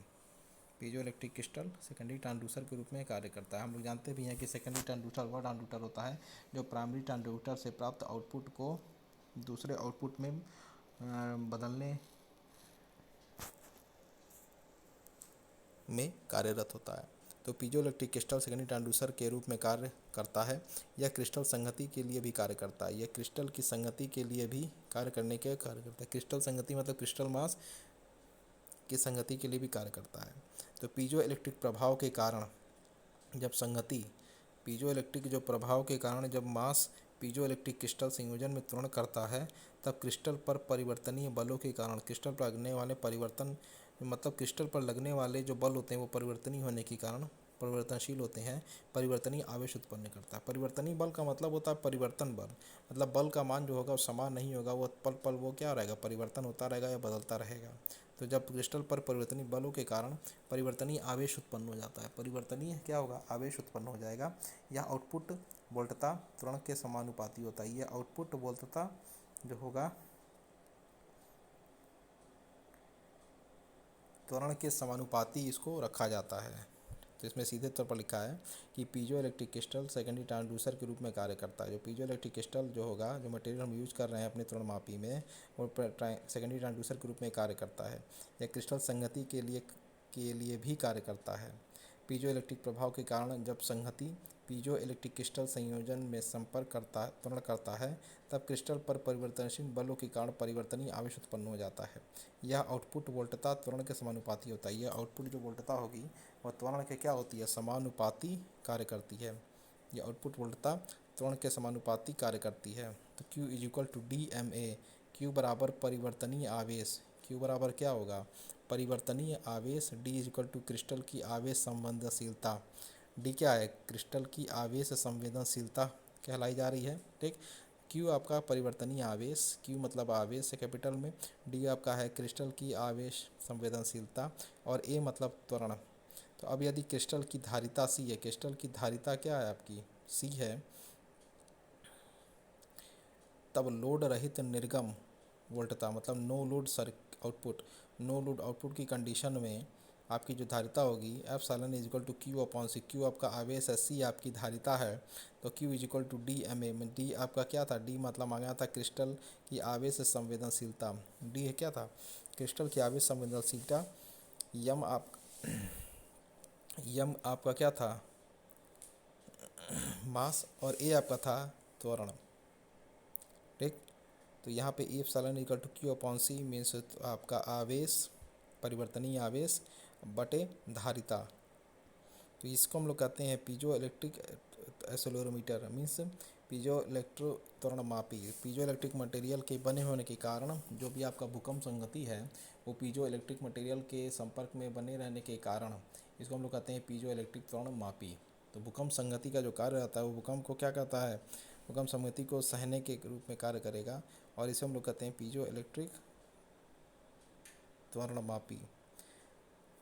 Piezo electric crystal secondary transducer के रूप में कार्य करता है। हम लोग जानते भी हैं कि सेकेंडरी ट्रांसड्यूसर वह ट्रांसड्यूसर होता है जो प्राइमरी ट्रांसड्यूसर से प्राप्त आउटपुट को दूसरे आउटपुट में बदलने में कार्यरत होता है। तो piezo electric crystal secondary transducer के रूप में कार्य करता है। यह क्रिस्टल संगति के लिए भी कार्य करता है। यह क्रिस्टल की संगति के लिए भी कार्य करता है। क्रिस्टल संगति मतलब क्रिस्टल मास की संगति के लिए भी कार्य करता है। तो पीजो इलेक्ट्रिक प्रभाव के कारण जब संगति पीजो इलेक्ट्रिक जो प्रभाव के कारण जब मास पीजो इलेक्ट्रिक क्रिस्टल संयोजन में त्वरण करता है, तब क्रिस्टल पर परिवर्तनीय बलों के कारण क्रिस्टल पर लगने वाले परिवर्तन मतलब क्रिस्टल पर लगने वाले जो बल होते हैं वो परिवर्तनीय होने के कारण परिवर्तनशील होते हैं, परिवर्तनीय आवेश उत्पन्न करता है। परिवर्तनीय बल का मतलब होता है परिवर्तन बल, मतलब बल का मान जो होगा वो समान नहीं होगा, वो पल पल वो क्या रहेगा, परिवर्तन होता रहेगा या बदलता रहेगा। तो जब क्रिस्टल पर परिवर्तनीय बलों के कारण परिवर्तनीय आवेश उत्पन्न हो जाता है, परिवर्तनीय क्या होगा, आवेश उत्पन्न हो जाएगा। यह आउटपुट वोल्टता त्वरण के समानुपाती होता है। यह आउटपुट वोल्टता जो होगा त्वरण के समानुपाती इसको रखा जाता है। तो इसमें सीधे तौर पर लिखा है कि piezo electric crystal secondary transducer के रूप में कार्य करता है। जो पीजो इलेक्ट्रिक क्रिस्टल जो होगा, जो मटेरियल हम यूज कर रहे हैं अपने त्वरण मापी में, वो सेकेंडरी ट्रांसड्यूसर के रूप में कार्य करता है। यह क्रिस्टल संगति के लिए भी कार्य करता है। पीजो इलेक्ट्रिक प्रभाव के कारण जब संगति पीजो इलेक्ट्रिक क्रिस्टल संयोजन में संपर्क करता त्वरण करता है, तब क्रिस्टल पर परिवर्तनशील बलों के कारण परिवर्तनीय आवेश उत्पन्न हो जाता है। यह आउटपुट वोल्टता त्वरण के समानुपाती होता है। यह आउटपुट जो वोल्टता होगी वह त्वरण के क्या होती है, समानुपाती कार्य करती है। यह आउटपुट वोल्टता त्वरण के समानुपाती कार्य करती है। तो Q is equal to D M A, Q बराबर परिवर्तनीय आवेश, क्यू बराबर क्या होगा, परिवर्तनीय आवेश, D is equal to crystal की आवेश संवेदनशीलता। डी क्या है, क्रिस्टल की आवेश संवेदनशीलता कहलाई जा रही है। ठीक, क्यू आपका परिवर्तनीय आवेश, क्यू मतलब आवेश है कैपिटल में, डी आपका है क्रिस्टल की आवेश संवेदनशीलता, और ए मतलब त्वरण। तो अब यदि क्रिस्टल की धारिता सी है, क्रिस्टल की धारिता क्या है आपकी, सी है, तब लोड रहित निर्गम वोल्टता मतलब no load output, no load output की कंडीशन में आपकी जो धारिता होगी epsilon is equal to Q upon C. Q आपका आवेश है, सी आपकी धारिता है, तो Q is equal to D M A में डी आपका क्या था, डी मतलब मांगा था क्रिस्टल की आवेश संवेदनशीलता, डी है क्या था, क्रिस्टल की आवेश संवेदनशीलता, यम आपका क्या था, मास, और ए आपका था त्वरण। ठीक, तो यहाँ पे E epsilon equal to Q upon C means आपका आवेश, परिवर्तनीय आवेश बटे धारिता। तो इसको हम लोग कहते हैं piezo electric accelerometer, means piezo electro त्वरण मापी। पीजो इलेक्ट्रिक मटेरियल के बने होने के कारण जो भी आपका भूकंप संगति है वो पीजो इलेक्ट्रिक मटेरियल के संपर्क में बने रहने के कारण इसको हम लोग कहते हैं पीजो इलेक्ट्रिक त्वरण मापी। तो भूकंप संगति का जो कार्य रहता है वो भूकंप को क्या कहता है, भूकंप संगति को सहने के रूप में कार्य करेगा, और इसे हम लोग कहते हैं पीजो इलेक्ट्रिक त्वरण मापी।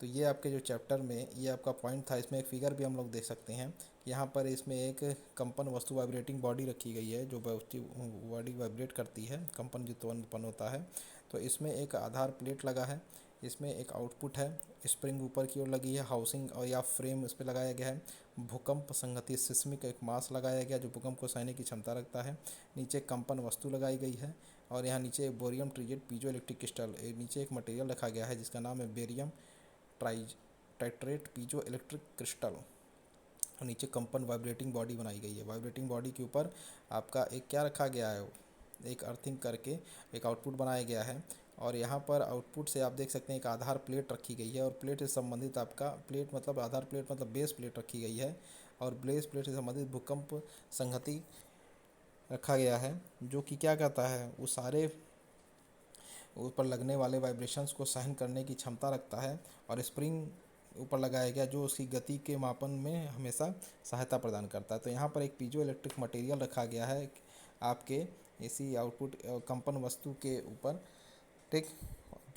तो ये आपके जो चैप्टर में ये आपका पॉइंट था, इसमें एक फिगर भी हम लोग देख सकते हैं। यहाँ पर इसमें एक कंपन वस्तु वाइब्रेटिंग बॉडी रखी गई है, जो बॉडी वाइब्रेट करती है, कंपन जो त्वरण उत्पन्न होता है। तो इसमें एक आधार प्लेट लगा है, इसमें एक आउटपुट है, स्प्रिंग ऊपर की ओर लगी है, हाउसिंग और या फ्रेम इस पर लगाया गया है, भूकंप संगति सिस्मिक एक मास लगाया गया जो भूकंप को सहने की क्षमता रखता है, नीचे कंपन वस्तु लगाई गई है, और यहाँ नीचे bohrium treated piezo electric crystal, नीचे एक मटेरियल रखा गया है जिसका नाम है barium titrate piezo electric crystal, और नीचे कंपन वाइब्रेटिंग बॉडी बनाई गई है। वाइब्रेटिंग बॉडी के ऊपर आपका एक क्या रखा गया है, एक अर्थिंग करके एक आउटपुट बनाया गया है, और यहाँ पर आउटपुट से आप देख सकते हैं एक आधार प्लेट रखी गई है, और प्लेट से संबंधित आपका प्लेट मतलब आधार प्लेट मतलब बेस प्लेट रखी गई है, और बेस प्लेट से संबंधित भूकंप संगति रखा गया है, जो कि क्या कहता है वो सारे ऊपर लगने वाले वाइब्रेशंस को सहन करने की क्षमता रखता है, और स्प्रिंग ऊपर लगाया गया जो उसकी गति के मापन में हमेशा सहायता प्रदान करता है। तो यहाँ पर एक पीजो इलेक्ट्रिक मटेरियल रखा गया है आपके इसी आउटपुट कंपन वस्तु के ऊपर, ठीक,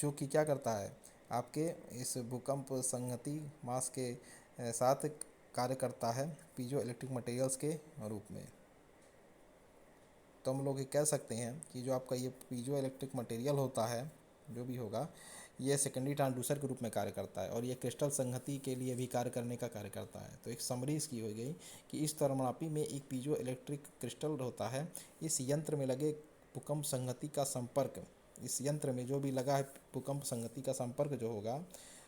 जो कि क्या करता है आपके इस भूकंप संगति मास के साथ कार्य करता है पीजो इलेक्ट्रिक मटेरियल्स के रूप में। तो हम लोग ये कह सकते हैं कि जो आपका ये पीजो इलेक्ट्रिक मटेरियल होता है जो भी होगा, ये सेकेंडरी ट्रांसड्यूसर के रूप में कार्य करता है और ये क्रिस्टल संहति के लिए भी कार्य करने का कार्य करता है। तो एक समरी इसकी हो गई कि इस त्वरणमापी में एक पीजो इलेक्ट्रिक क्रिस्टल होता है। इस यंत्र में लगे भूकंप संहति का संपर्क, इस यंत्र में जो भी लगा है भूकंप संहति का संपर्क जो होगा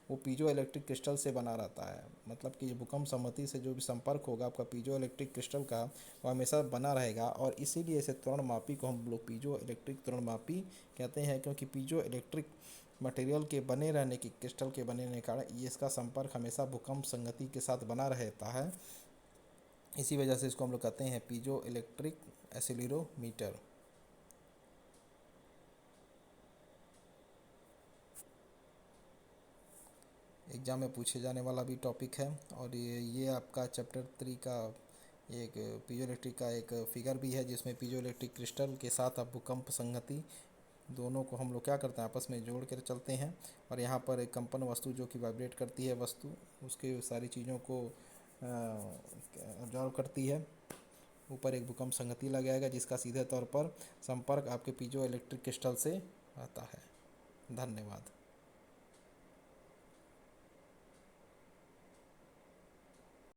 वो पीजो इलेक्ट्रिक क्रिस्टल से बना रहता है। मतलब कि भूकंप संहति से जो भी संपर्क होगा आपका पीजो इलेक्ट्रिक क्रिस्टल का, वो हमेशा बना रहेगा और इसीलिए इसे त्वरणमापी को हम लोग पीजो इलेक्ट्रिक त्वरणमापी कहते हैं, क्योंकि पीजो इलेक्ट्रिक मटेरियल के बने रहने की, क्रिस्टल के बने रहने के कारण ये इसका संपर्क हमेशा भूकंप संगति के साथ बना रहता है। इसी वजह से इसको हम लोग कहते हैं पीजो इलेक्ट्रिक एक्सीलरोमीटर। एग्जाम में पूछे जाने वाला भी टॉपिक है। और ये आपका चैप्टर 3 का एक पीजो इलेक्ट्रिक का एक फिगर भी है, जिसमें पीजो इलेक्ट्रिक क्रिस्टल के साथ आप भूकंप संगति दोनों को हम लोग क्या करते हैं आपस में जोड़ कर चलते हैं। और यहाँ पर एक कंपन वस्तु जो कि वाइब्रेट करती है वस्तु, उसके सारी चीज़ों को ऑब्जर्व करती है। ऊपर एक भूकंप संगति लगाएगा जिसका सीधे तौर पर संपर्क आपके पीजो इलेक्ट्रिक क्रिस्टल से आता है। धन्यवाद।